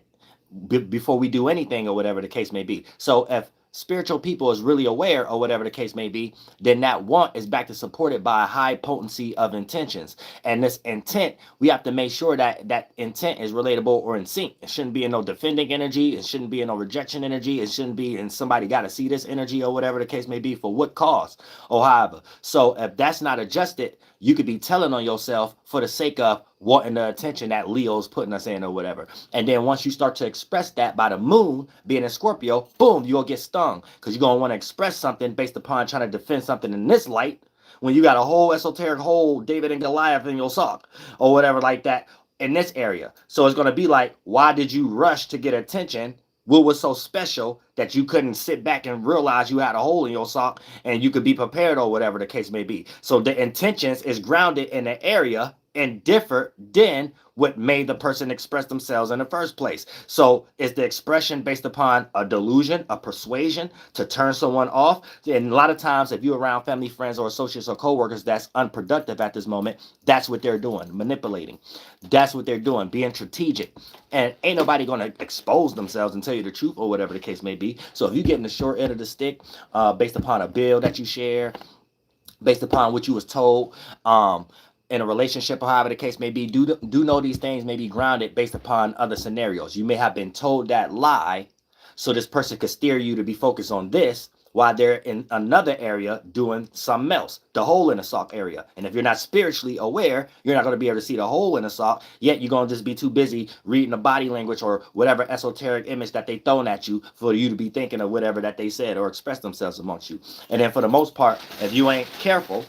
before we do anything or whatever the case may be. So if spiritual people is really aware or whatever the case may be, then that want is back to supported by a high potency of intentions. And this intent, we have to make sure that that intent is relatable or in sync. It shouldn't be in no defending energy. It shouldn't be in no rejection energy. It shouldn't be in somebody got to see this energy or whatever the case may be for what cause or however. So if that's not adjusted, you could be telling on yourself for the sake of wanting the attention that Leo's putting us in or whatever. And then once you start to express that by the moon being in Scorpio, boom, you'll get stung because you're going to want to express something based upon trying to defend something in this light when you got a whole esoteric whole David and Goliath in your sock or whatever like that in this area. So it's going to be like, why did you rush to get attention? What was so special that you couldn't sit back and realize you had a hole in your sock and you could be prepared or whatever the case may be? So the intentions is grounded in the area and differ than what made the person express themselves in the first place. So is the expression based upon a delusion, a persuasion to turn someone off? And a lot of times, if you're around family, friends, or associates or coworkers that's unproductive at this moment, that's what they're doing, manipulating. That's what they're doing, being strategic. And ain't nobody going to expose themselves and tell you the truth or whatever the case may be. So if you're getting the short end of the stick based upon a bill that you share, based upon what you was told, in a relationship or however the case may be, do know these things may be grounded based upon other scenarios. You may have been told that lie so this person could steer you to be focused on this while they're in another area doing something else, the hole in the sock area. And if you're not spiritually aware, you're not going to be able to see the hole in the sock, yet you're going to just be too busy reading the body language or whatever esoteric image that they thrown at you for you to be thinking of whatever that they said or expressed themselves amongst you. And then for the most part, if you ain't careful,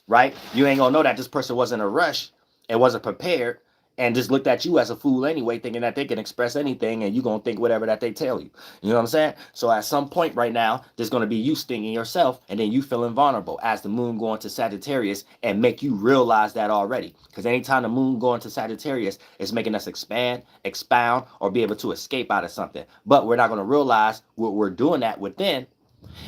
right, you ain't gonna know that this person wasn't in a rush and wasn't prepared and just looked at you as a fool anyway, thinking that they can express anything and you're gonna think whatever that they tell you. You know what I'm saying? So at some point right now, there's gonna be you stinging yourself and then you feeling vulnerable as the moon going to Sagittarius and make you realize that already. Because anytime the moon going to Sagittarius, it's making us expand, expound, or be able to escape out of something. But we're not gonna realize what we're doing that within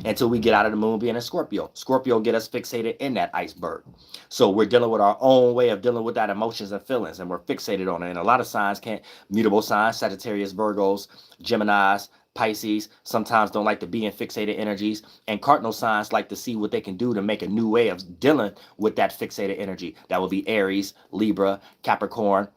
until we get out of the moon being a Scorpio. Scorpio get us fixated in that iceberg. So we're dealing with our own way of dealing with that emotions and feelings, and we're fixated on it. And a lot of signs can't, mutable signs, Sagittarius, Virgos, Geminis, Pisces, sometimes don't like to be in fixated energies. And cardinal signs like to see what they can do to make a new way of dealing with that fixated energy. That will be Aries, Libra, Capricorn,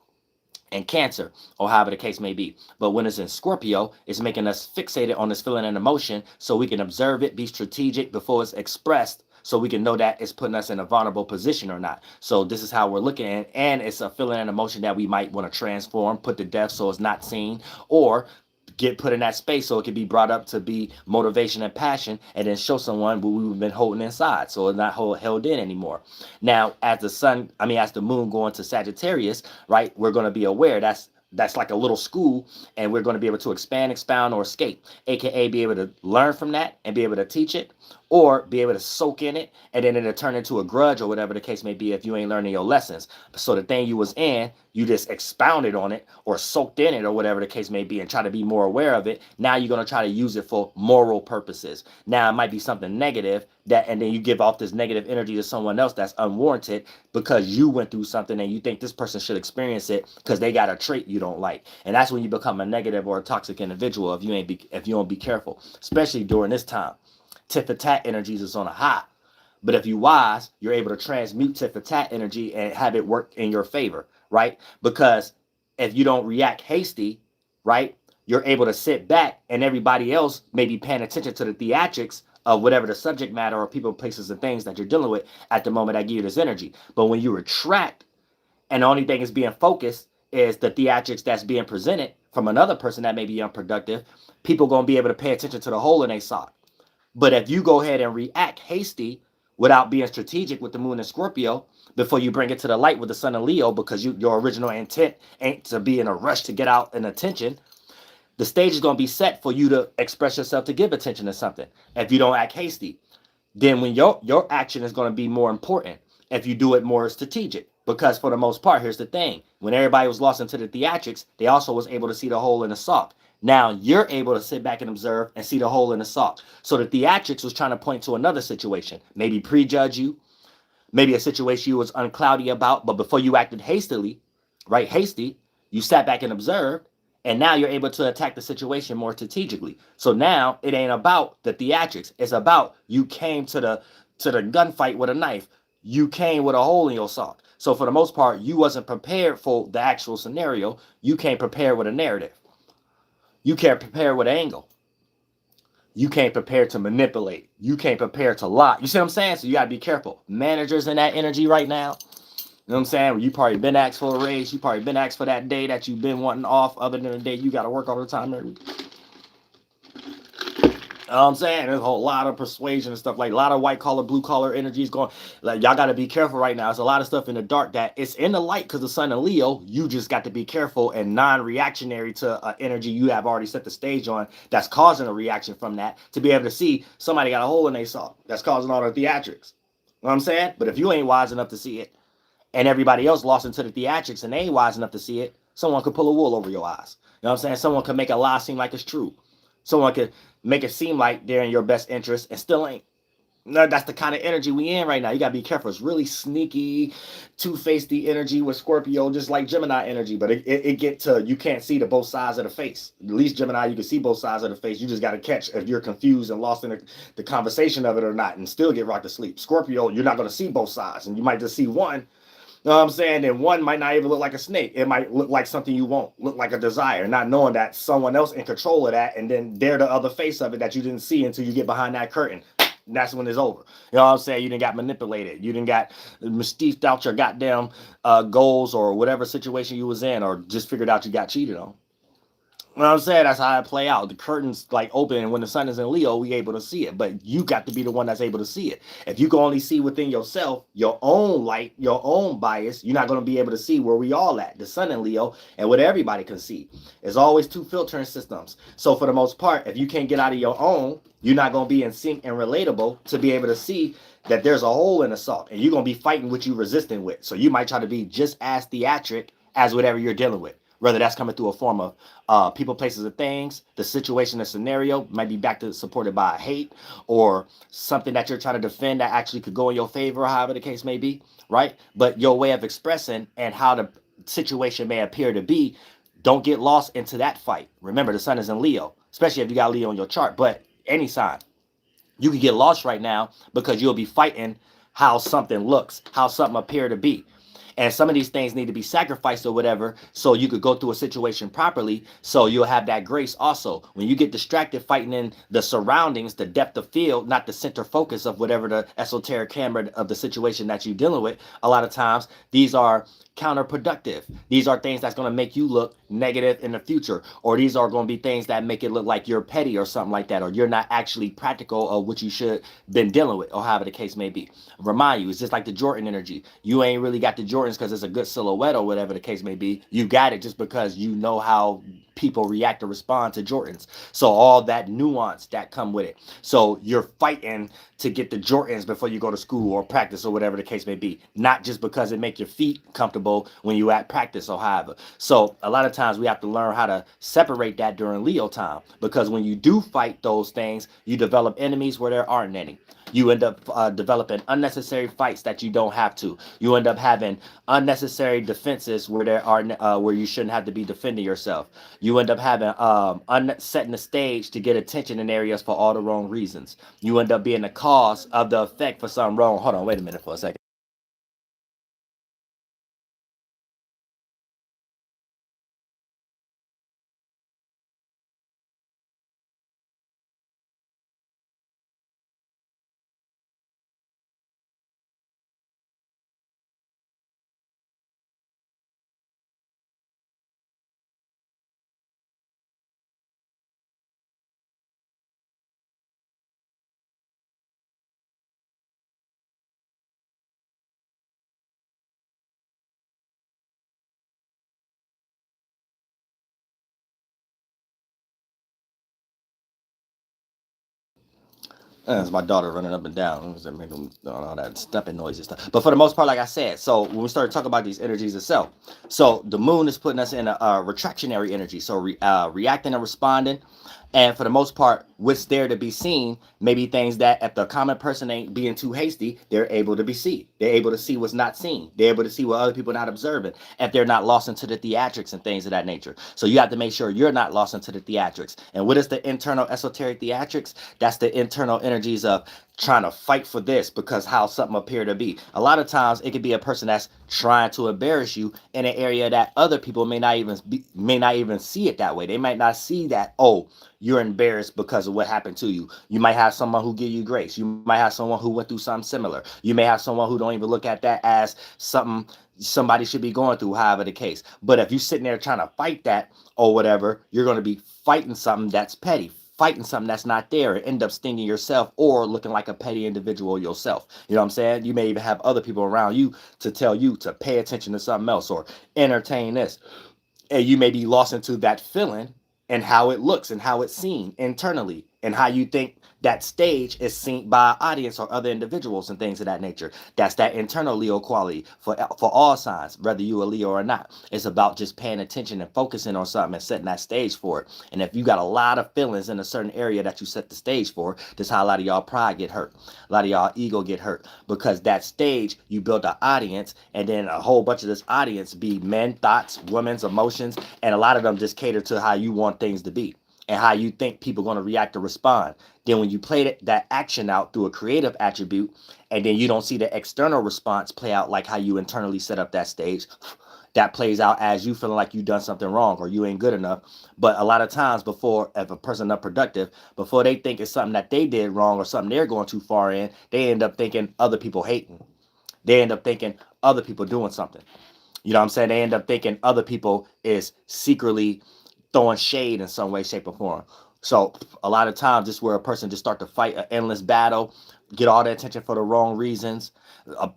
and Cancer, or however the case may be. But when it's in Scorpio, it's making us fixated on this feeling and emotion so we can observe it, be strategic before it's expressed, so we can know that it's putting us in a vulnerable position or not. So this is how we're looking at it, and it's a feeling and emotion that we might want to transform, put to death so it's not seen, or get put in that space so it can be brought up to be motivation and passion, and then show someone what we've been holding inside so it's not held in anymore. Now, as the moon going to Sagittarius, right, we're going to be aware that's like a little school, and we're going to be able to expand, expound, or escape, aka be able to learn from that and be able to teach it, or be able to soak in it, and then it'll turn into a grudge or whatever the case may be if you ain't learning your lessons. So the thing you was in, you just expounded on it or soaked in it or whatever the case may be and try to be more aware of it. Now you're going to try to use it for moral purposes. Now it might be something negative, and then you give off this negative energy to someone else that's unwarranted because you went through something and you think this person should experience it because they got a trait you don't like. And that's when you become a negative or a toxic individual if you don't be careful, especially during this time. Tit for tat energies is on a high. But if you wise, you're able to transmute tit for tat energy and have it work in your favor, right? Because if you don't react hasty, right, you're able to sit back and everybody else may be paying attention to the theatrics of whatever the subject matter or people, places, and things that you're dealing with at the moment that give you this energy. But when you retract and the only thing is being focused is the theatrics that's being presented from another person that may be unproductive, people going to be able to pay attention to the hole in their sock. But if you go ahead and react hasty without being strategic with the moon and Scorpio before you bring it to the light with the sun and Leo, because your original intent ain't to be in a rush to get out and attention, the stage is going to be set for you to express yourself, to give attention to something. If you don't act hasty, then when your action is going to be more important if you do it more strategic. Because for the most part, here's the thing. When everybody was lost into the theatrics, they also was able to see the hole in the sock. Now you're able to sit back and observe and see the hole in the sock. So the theatrics was trying to point to another situation, maybe prejudge you, maybe a situation you was uncloudy about, but before you acted hastily, right, hasty, you sat back and observed, and now you're able to attack the situation more strategically. So now it ain't about the theatrics. It's about you came to the gunfight with a knife. You came with a hole in your sock. So for the most part, you wasn't prepared for the actual scenario. You came prepared with a narrative. You can't prepare with an angle. You can't prepare to manipulate. You can't prepare to lie. You see what I'm saying? So you got to be careful. Managers in that energy right now, you know what I'm saying? You probably been asked for a raise. You probably been asked for that day that you've been wanting off other than the day you got to work all the time every week. You know what I'm saying? There's a whole lot of persuasion and stuff, like a lot of white collar, blue collar energies going. Like, y'all got to be careful right now. There's a lot of stuff in the dark that it's in the light because the sun and Leo. You just got to be careful and non-reactionary to energy you have already set the stage on that's causing a reaction from that, to be able to see somebody got a hole in their sock that's causing all the theatrics. You know what I'm saying? But if you ain't wise enough to see it, and everybody else lost into the theatrics and they ain't wise enough to see it, someone could pull a wool over your eyes. You know what I'm saying? Someone could make a lie seem like it's true. Someone could make it seem like they're in your best interest and still ain't. No, that's the kind of energy we in right now. You gotta be careful. It's really sneaky, two-faced energy with Scorpio, just like Gemini energy. But it get to, you can't see the both sides of the face. At least Gemini, you can see both sides of the face. You just gotta catch if you're confused and lost in the conversation of it or not, and still get rocked to sleep. Scorpio, you're not gonna see both sides, and you might just see one. You know what I'm saying? And one might not even look like a snake. It might look like something you won't, look like a desire, not knowing that someone else in control of that, and then they're the other face of it that you didn't see until you get behind that curtain. And that's when it's over. You know what I'm saying? You didn't got manipulated. You didn't got mystifed out your goddamn goals or whatever situation you was in, or just figured out you got cheated on. You know what I'm saying? That's how it play out. The curtains like open, and when the sun is in Leo, we able to see it. But you got to be the one that's able to see it. If you can only see within yourself, your own light, your own bias, you're not going to be able to see where we all at. The sun in Leo and what everybody can see. There's always two filtering systems. So for the most part, if you can't get out of your own, you're not going to be in sync and relatable to be able to see that there's a hole in the salt, and you're going to be fighting what you're resisting with. So you might try to be just as theatric as whatever you're dealing with. Whether that's coming through a form of people, places, or things, the situation, the scenario might be back to supported by hate or something that you're trying to defend that actually could go in your favor, or however the case may be, right? But your way of expressing and how the situation may appear to be, don't get lost into that fight. Remember, the sun is in Leo, especially if you got Leo on your chart, but any sign. You can get lost right now because you'll be fighting how something looks, how something appear to be. And some of these things need to be sacrificed or whatever, so you could go through a situation properly, so you'll have that grace also. When you get distracted fighting in the surroundings, the depth of field, not the center focus of whatever the esoteric camera of the situation that you're dealing with, a lot of times these are counterproductive. These are things that's going to make you look negative in the future, or these are going to be things that make it look like you're petty or something like that, or you're not actually practical of what you should been dealing with, or however the case may be. Remind you, it's just like the Jordan energy. You ain't really got the Jordans because it's a good silhouette or whatever the case may be. You got it just because you know how people react or respond to Jordans. So all that nuance that come with it. So you're fighting to get the Jordans before you go to school or practice or whatever the case may be. Not just because it make your feet comfortable when you at practice or however. So a lot of times we have to learn how to separate that during Leo time, because when you do fight those things, you develop enemies where there aren't any. You end up developing unnecessary fights that you don't have to. You end up having unnecessary defenses where there are where you shouldn't have to be defending yourself. You end up having setting the stage to get attention in areas for all the wrong reasons. You end up being the cause of the effect for something wrong. Hold on, wait a minute for a second. That's my daughter running up and down. Make them all that stepping noise and stuff. But for the most part, like I said, so when we start talking about these energies itself, so the moon is putting us in a retractionary energy. So reacting and responding. And for the most part, what's there to be seen, maybe things that if the common person ain't being too hasty, they're able to be seen. They're able to see what's not seen. They're able to see what other people are not observing if they're not lost into the theatrics and things of that nature. So you have to make sure you're not lost into the theatrics. And what is the internal esoteric theatrics? That's the internal energies of trying to fight for this because how something appear to be. A lot of times it could be a person that's trying to embarrass you in an area that other people may not even see it that way. They might not see that, oh, you're embarrassed because of what happened to you. You might have someone who give you grace. You might have someone who went through something similar. You may have someone who don't even look at that as something somebody should be going through, however the case. But if you're sitting there trying to fight that or whatever, you're going to be fighting something that's petty, fighting something that's not there, and end up stinging yourself or looking like a petty individual yourself. You know what I'm saying? You may even have other people around you to tell you to pay attention to something else or entertain this. And you may be lost into that feeling and how it looks and how it's seen internally. and how you think that stage is seen by audience or other individuals and things of that nature. That's that internal Leo quality for all signs, whether you a Leo or not. It's about just paying attention and focusing on something and setting that stage for it. And if you got a lot of feelings in a certain area that you set the stage for, that's how a lot of y'all pride get hurt. A lot of y'all ego get hurt, because that stage, you build an audience, and then a whole bunch of this audience be men, thoughts, women's emotions, and a lot of them just cater to how you want things to be and how you think people are going to react or respond. Then when you play that action out through a creative attribute, and then you don't see the external response play out like how you internally set up that stage, that plays out as you feeling like you done something wrong or you ain't good enough. But a lot of times before, if a person unproductive, before they think it's something that they did wrong or something they're going too far in, they end up thinking other people hating. They end up thinking other people doing something. You know what I'm saying? They end up thinking other people is secretly throwing shade in some way, shape, or form. So a lot of times, this is where a person just start to fight an endless battle, get all the attention for the wrong reasons,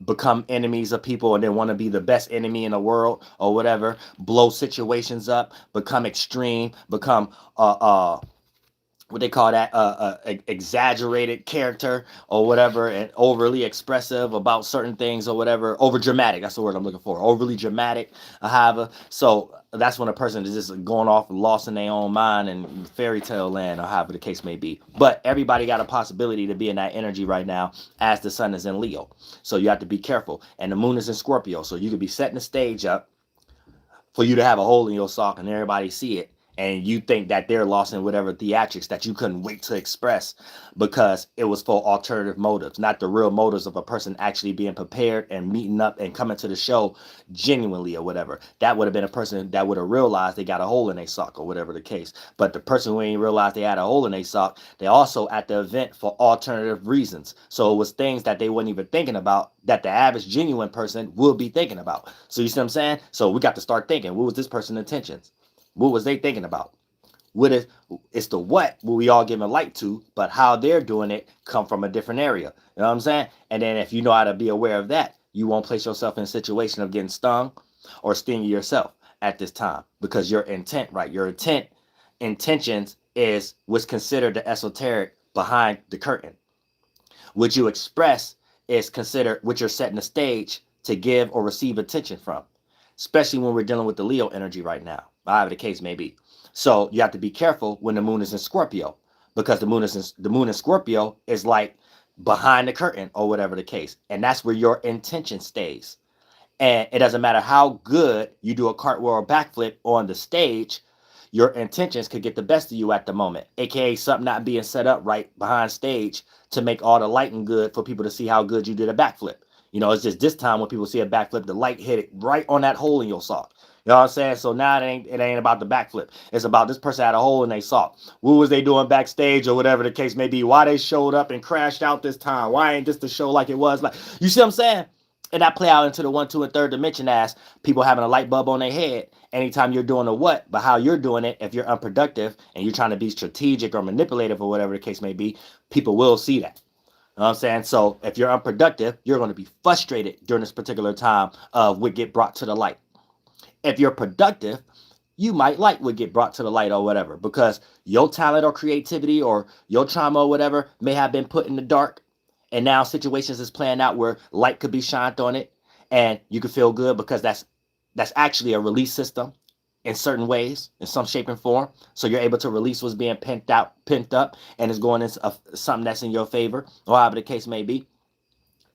become enemies of people, and then want to be the best enemy in the world or whatever, blow situations up, become extreme, become what they call that exaggerated character or whatever, and overly expressive about certain things or whatever, over dramatic, that's the word I'm looking for, overly dramatic, however. So that's when a person is just going off and lost in their own mind and fairy tale land, or however the case may be. But everybody got a possibility to be in that energy right now, as the sun is in Leo, so you have to be careful. And the moon is in Scorpio, so you could be setting the stage up for you to have a hole in your sock and everybody see it, and you think that they're lost in whatever theatrics that you couldn't wait to express, because it was for alternative motives, not the real motives of a person actually being prepared and meeting up and coming to the show genuinely or whatever. That would have been a person that would have realized they got a hole in their sock or whatever the case. But the person who ain't realized they had a hole in their sock, they also at the event for alternative reasons. So it was things that they weren't even thinking about that the average genuine person will be thinking about. So you see what I'm saying? So we got to start thinking, what was this person's intentions? What was they thinking about? What is, it's the what we all give a light to, but how they're doing it come from a different area. You know what I'm saying? And then if you know how to be aware of that, you won't place yourself in a situation of getting stung or stinging yourself at this time, because your intent, right? Your intentions is what's considered the esoteric behind the curtain. What you express is considered what you're setting the stage to give or receive attention from, especially when we're dealing with the Leo energy right now, however the case may be. So you have to be careful when the moon is in Scorpio, because the moon in Scorpio is like behind the curtain or whatever the case, and that's where your intention stays. And it doesn't matter how good you do a cartwheel or backflip on the stage, your intentions could get the best of you at the moment, aka something not being set up right behind stage to make all the lighting good for people to see how good you did a backflip. You know, it's just this time when people see a backflip, the light hit it right on that hole in your sock. You know what I'm saying? So now it ain't about the backflip. It's about this person had a hole in their sock. What was they doing backstage or whatever the case may be? Why they showed up and crashed out this time? Why ain't this the show like it was? Like, you see what I'm saying? And that play out into the 1, 2, and 3rd dimension as people having a light bulb on their head anytime you're doing a what, but how you're doing it, if you're unproductive and you're trying to be strategic or manipulative or whatever the case may be, people will see that. You know what I'm saying? So if you're unproductive, you're going to be frustrated during this particular time of what get brought to the light. If you're productive, you might like what get brought to the light or whatever, because your talent or creativity or your trauma or whatever may have been put in the dark, and now situations is playing out where light could be shined on it, and you could feel good because that's actually a release system in certain ways, in some shape and form. So you're able to release what's being pent up, and it's going into something that's in your favor, or however the case may be.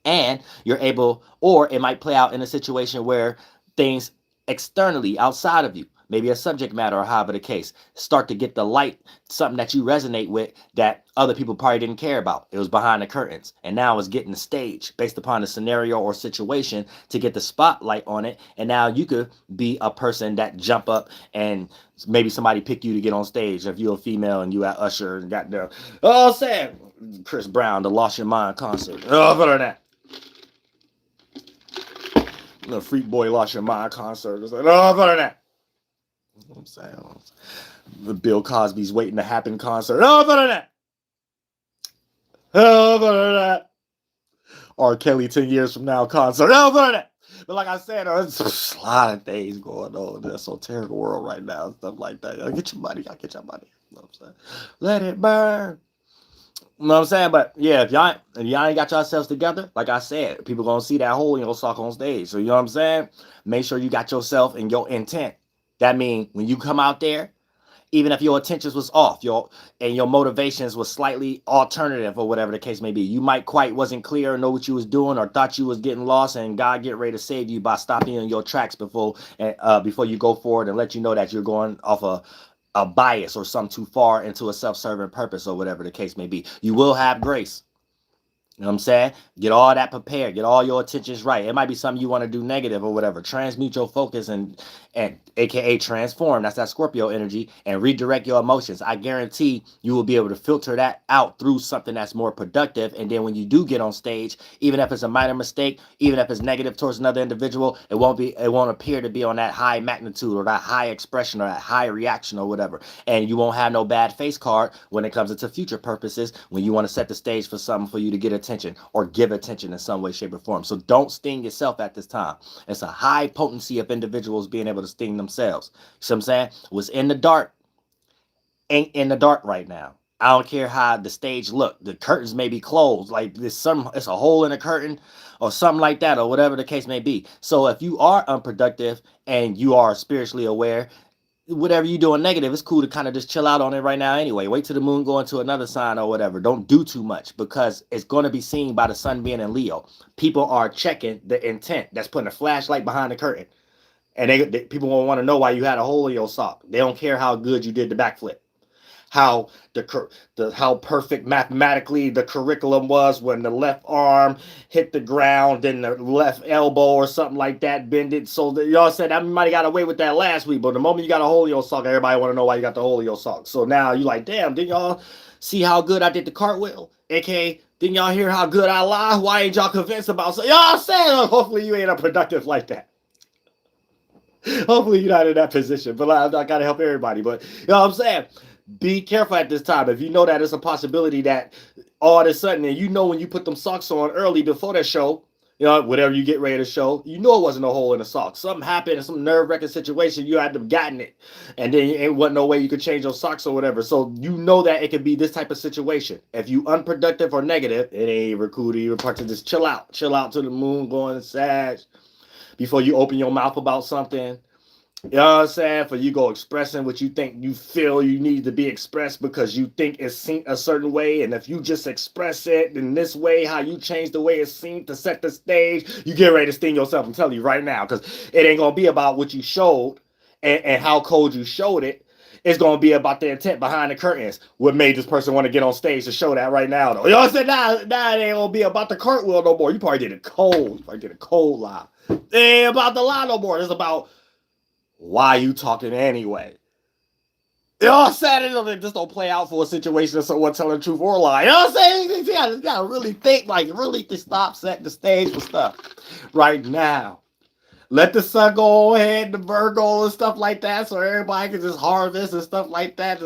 And you're able, or it might play out in a situation where things externally outside of you, maybe a subject matter or however the case, start to get the light, something that you resonate with that other people probably didn't care about. It was behind the curtains, and now it's getting the stage based upon the scenario or situation to get the spotlight on it. And now you could be a person that jump up and maybe somebody pick you to get on stage. If you're a female and you at Usher and got the, oh, Sam, Chris Brown, the Lost Your Mind concert. Oh, better than that. The Freak Boy Lost Your Mind concert. It's like, oh, better than that. You know what I'm saying? The Bill Cosby's Waiting to Happen concert. Oh, better than that. Oh, better than that. R. Kelly 10 years from now concert. Oh, better than that. But like I said, there's a lot of things going on in the esoteric world right now and stuff like that. Get your money. I get your money. You know what I'm saying? Let it burn. You know what I'm saying? But yeah, if y'all ain't got yourselves together, like I said, people gonna see that hole in your sock on stage. So you know what I'm saying? Make sure you got yourself and your intent. That means when you come out there, even if your intentions was off, your motivations was slightly alternative or whatever the case may be, you might quite wasn't clear or know what you was doing or thought you was getting lost, and God get ready to save you by stopping you in your tracks before you go forward and let you know that you're going off a bias or something too far into a self-serving purpose or whatever the case may be. You will have grace. You know what I'm saying? Get all that prepared. Get all your attentions right. It might be something you want to do negative or whatever. Transmute your focus and aka transform. That's that Scorpio energy, and redirect your emotions. I guarantee you will be able to filter that out through something that's more productive. And then when you do get on stage, even if it's a minor mistake, even if it's negative towards another individual, it won't appear to be on that high magnitude or that high expression or that high reaction or whatever. And you won't have no bad face card when it comes into future purposes when you want to set the stage for something for you to get attention or give attention in some way, shape, or form. So don't sting yourself at this time. It's a high potency of individuals being able to sting themselves. You know what I'm saying? What's in the dark ain't in the dark right now. I don't care how the stage look. The curtains may be closed. Like it's a hole in the curtain or something like that, or whatever the case may be. So if you are unproductive and you are spiritually aware, whatever you doing negative, it's cool to kind of just chill out on it right now anyway. Wait till the moon go into another sign or whatever. Don't do too much because it's going to be seen by the sun being in Leo. People are checking the intent. That's putting a flashlight behind the curtain. And people won't want to know why you had a hole in your sock. They don't care how good you did the backflip. How how perfect mathematically the curriculum was when the left arm hit the ground, then the left elbow or something like that bend it. So y'all said I might have got away with that last week, but the moment you got a hole in your sock, everybody want to know why you got the hole in your sock. So now you like, damn, didn't y'all see how good I did the cartwheel? AKA, didn't y'all hear how good I lie? Why ain't y'all convinced about? So y'all said, hopefully you ain't unproductive like that. Hopefully you're not in that position, but I gotta help everybody. But you know what I'm saying? Be careful at this time. If you know that it's a possibility that all of a sudden, and you know when you put them socks on early before that show, you know, whatever you get ready to show, you know it wasn't a hole in the sock. Something happened, some nerve-wracking situation, you had to have gotten it. And then it wasn't no way you could change those socks or whatever. So you know that it could be this type of situation. If you unproductive or negative, it ain't even cool to even part to just chill out. Chill out to the moon going sag before you open your mouth about something. You know what I'm saying? For you go expressing what you think you feel you need to be expressed because you think it's seen a certain way. And if you just express it in this way, how you change the way it's seen to set the stage, you get ready to sting yourself. I'm telling you right now, because it ain't going to be about what you showed and how cold you showed it. It's going to be about the intent behind the curtains. What made this person want to get on stage to show that right now, though? You know what I'm saying? Now it ain't going to be about the cartwheel no more. You probably did it cold. You probably did a cold lie. It ain't about the lie no more. It's about why you talking anyway? You know what I'm saying? Just don't play out for a situation of someone telling the truth or lie. You know what I'm saying? You gotta really think, like, really to stop setting the stage for stuff right now. Let the sun go ahead, the Virgo and stuff like that, so everybody can just harvest and stuff like that.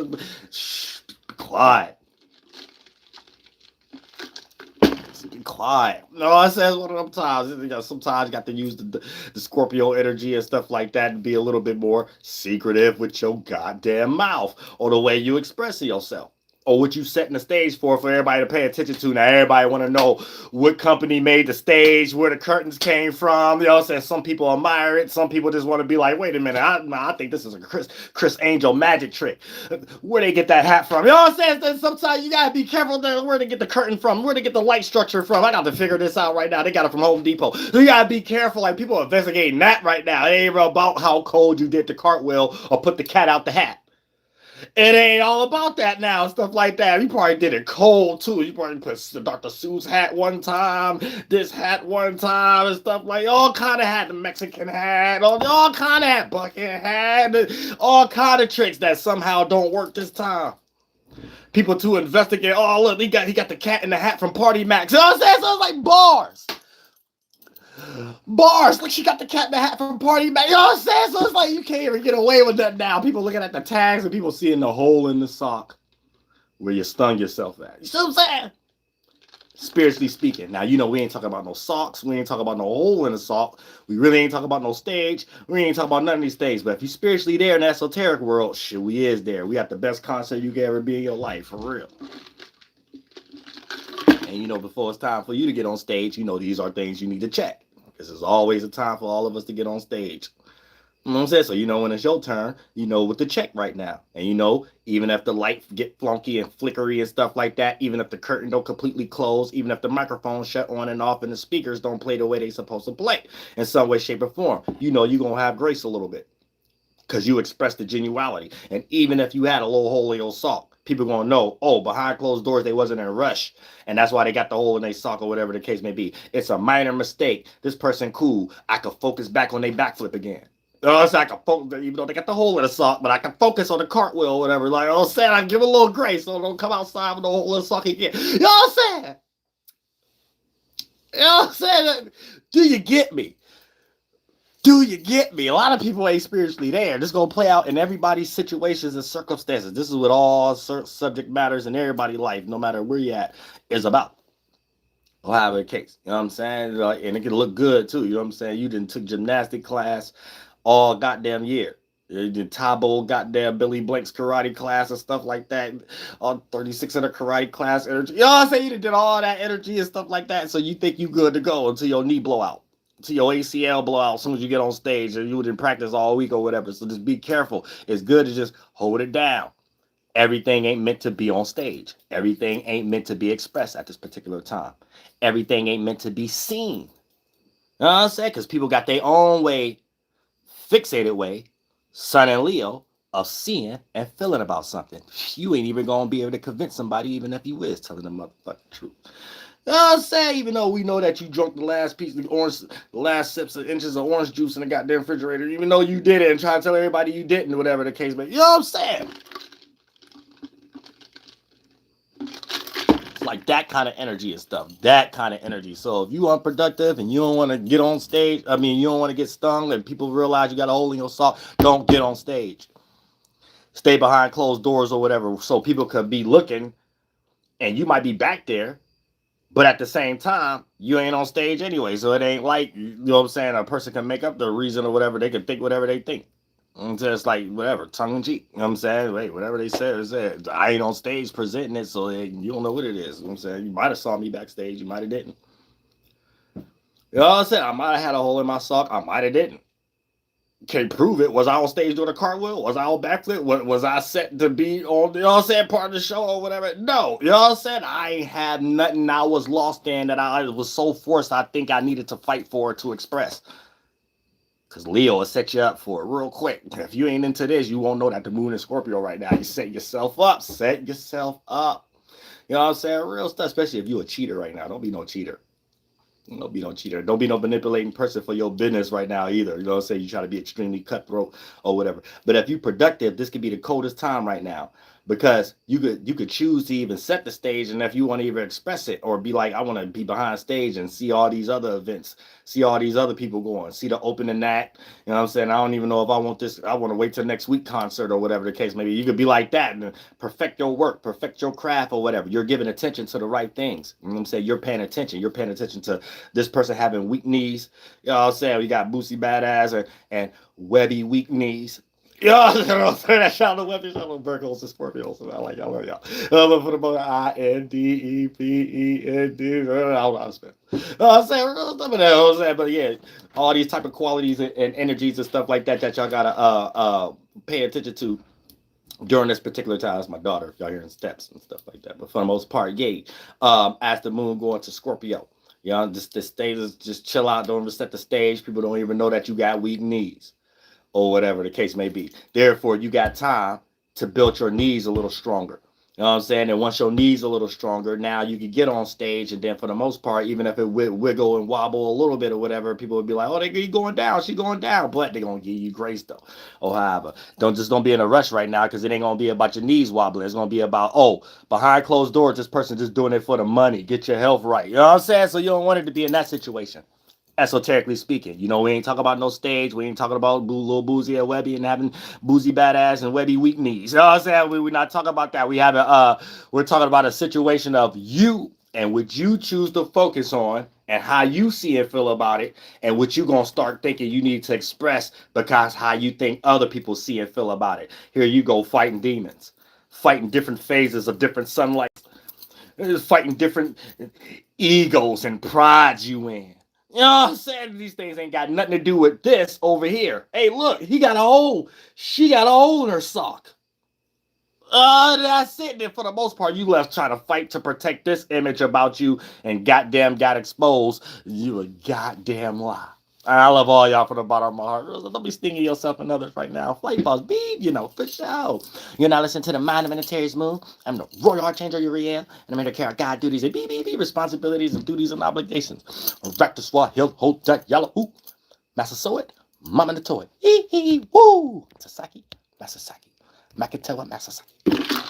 Shh, be quiet. Be quiet. No, I says one of them times. Sometimes you got to use the Scorpio energy and stuff like that and be a little bit more secretive with your goddamn mouth or the way you express yourself. Or what you setting the stage for everybody to pay attention to. Now everybody want to know what company made the stage, where the curtains came from. You know what I'm saying? Some people admire it. Some people just want to be like, wait a minute, I think this is a Chris Angel magic trick. Where they get that hat from? You know what I'm saying? Sometimes you gotta be careful where they get the curtain from, where they get the light structure from. I got to figure this out right now. They got it from Home Depot. So you gotta be careful. Like people are investigating that right now. It ain't about how cold you did the cartwheel or put the cat out the hat. It ain't all about that now, stuff like that. You probably did it cold too. You probably put the Dr. Seuss hat one time, this hat one time, and stuff like all kind of hat, the Mexican hat, all kind of hat, bucket hat, all kind of tricks that somehow don't work this time. People to investigate. Oh look, he got the cat in the hat from Party Max. You know what I'm saying? So it's like bars. Bars, like she got the cat in the hat from Party Mac. You know what I'm saying? So it's like you can't even get away with that now. People looking at the tags and people seeing the hole in the sock where you stung yourself at. You see what I'm saying? Spiritually speaking. Now, you know, we ain't talking about no socks. We ain't talking about no hole in the sock. We really ain't talking about no stage. We ain't talking about none of these things. But if you spiritually there in the esoteric world, shit, we is there. We got the best concert you can ever be in your life, for real. And you know, before it's time for you to get on stage, you know, these are things you need to check. This is always a time for all of us to get on stage. You know what I'm saying? So you know when it's your turn, you know what to check right now. And you know, even if the light get flunky and flickery and stuff like that, even if the curtain don't completely close, even if the microphone shut on and off and the speakers don't play the way they supposed to play in some way, shape, or form, you know you're going to have grace a little bit because you express the genuality. And even if you had a little hole in your sock, people going to know, oh, behind closed doors, they wasn't in a rush. And that's why they got the hole in their sock or whatever the case may be. It's a minor mistake. This person cool. I could focus back on their backflip again. So I can focus, even though they got the hole in the sock, but I can focus on the cartwheel or whatever. Like, oh, saying I give a little grace so don't come outside with the hole in the sock again. You know what I'm saying? You know what I'm saying? Do you get me? Do you get me? A lot of people ain't spiritually there. This is going to play out in everybody's situations and circumstances. This is what all subject matters in everybody's life, no matter where you at, is about. However the case. You know what I'm saying? And it can look good, too. You know what I'm saying? You didn't took gymnastic class all goddamn year. You did Tabo, goddamn Billy Blank's karate class and stuff like that. All 36 of the karate class energy. You know what I'm saying? You did all that energy and stuff like that. So you think you good to go until your knee blow out. To your ACL blowout as soon as you get on stage, or you didn't practice all week or whatever. So just be careful. It's good to just hold it down. Everything ain't meant to be on stage. Everything ain't meant to be expressed at this particular time. Everything ain't meant to be seen. You know what I'm saying? Because people got their own way, fixated way, Sun and Leo, of seeing and feeling about something. You ain't even going to be able to convince somebody, even if you is telling them motherfucking truth. You know what I'm saying? Even though we know that you drunk the last piece of orange, the last sips of inches of orange juice in the goddamn refrigerator, even though you did it and try to tell everybody you didn't, whatever the case may be. You know what I'm saying? It's like that kind of energy and stuff. That kind of energy. So if you unproductive and you don't want to get on stage, you don't want to get stung and people realize you got a hole in your sock, don't get on stage. Stay behind closed doors or whatever so people could be looking and you might be back there. But at the same time, you ain't on stage anyway. So it ain't like, you know what I'm saying, a person can make up the reason or whatever. They can think whatever they think. And just like, whatever, tongue in cheek. You know what I'm saying? Wait, whatever they said. I ain't on stage presenting it, so you don't know what it is. You know what I'm saying? You might have saw me backstage. You might have didn't. You know what I'm saying? I might have had a hole in my sock. I might have didn't. Can't prove it. Was I on stage doing a cartwheel? Was I on backflip? Was I set to be on, you know what I'm saying, part of the show or whatever? No. You know what I'm saying? I ain't had nothing I was lost in that I was so forced I think I needed to fight for to express. Because Leo will set you up for it real quick. If you ain't into this, you won't know that the moon is Scorpio right now. You set yourself up. Set yourself up. You know what I'm saying? Real stuff, especially if you're a cheater right now. Don't be no cheater. Don't be no cheater. Don't be no manipulating person for your business right now either. You know what I'm saying? You try to be extremely cutthroat or whatever. But if you're productive, this could be the coldest time right now. Because you could choose to even set the stage, and if you want to even express it or be like, I want to be behind stage and see all these other events, see all these other people going, see the opening act. You know what I'm saying? I don't even know if I want this. I want to wait till next week concert or whatever the case may be. You could be like that and perfect your work, perfect your craft or whatever. You're giving attention to the right things. You know what I'm saying? You're paying attention. You're paying attention to this person having weak knees. You know what I'm saying? We got Boosie Badass and Webby weak knees. Yeah, that shout out to Webby, shout out to Virgos and Scorpios. I like y'all, love y'all. But for the most INDEPEND, I don't know how to spell. I'm saying real stuff in there. I'm saying, but yeah, all these type of qualities and energies and stuff like that y'all gotta pay attention to during this particular time. It's my daughter, if y'all hearing steps and stuff like that. But for the most part, yeah, as the moon going to Scorpio, you know, just the stage is just chill out, don't set the stage. People don't even know that you got weak knees. Or whatever the case may be. Therefore, you got time to build your knees a little stronger. You know what I'm saying? And once your knees a little stronger, now you can get on stage, and then for the most part, even if it wiggle and wobble a little bit or whatever, people would be like, oh, they going down, she going down, but they're going to give you grace though. Or however, don't be in a rush right now, because it ain't going to be about your knees wobbling. It's going to be about, oh, behind closed doors, this person just doing it for the money. Get your health right. You know what I'm saying? So you don't want it to be in that situation. Esoterically speaking, you know, we ain't talking about no stage. We ain't talking about little Boozy or Webby and having Boozy Badass and Webby weak knees. You know what I'm saying? We're not talking about that. We're talking about a situation of you and what you choose to focus on and how you see and feel about it and what you gonna start thinking you need to express because how you think other people see and feel about it. Here you go, fighting demons, fighting different phases of different sunlight. fighting different egos and prides you in. You know what I'm saying? These things ain't got nothing to do with this over here. Hey, look, he got a hole. She got a hole in her sock. That's it. Then for the most part, you left trying to fight to protect this image about you and goddamn got exposed. You a goddamn lie. I love all y'all from the bottom of my heart. Don't be stinging yourself and others right now. Flight boss, beep, for sure. You're not listening to the Mind of Military's Moon. I'm the Royal Archangel Uriel, and I'm here to carry out God duties and beep, responsibilities and duties and obligations. Rector Swahil, hold that yellow hoop. Massasoit, Mama the Toy. Hee hee, woo. Sasaki, Masasaki. Makatoa, Masasaki.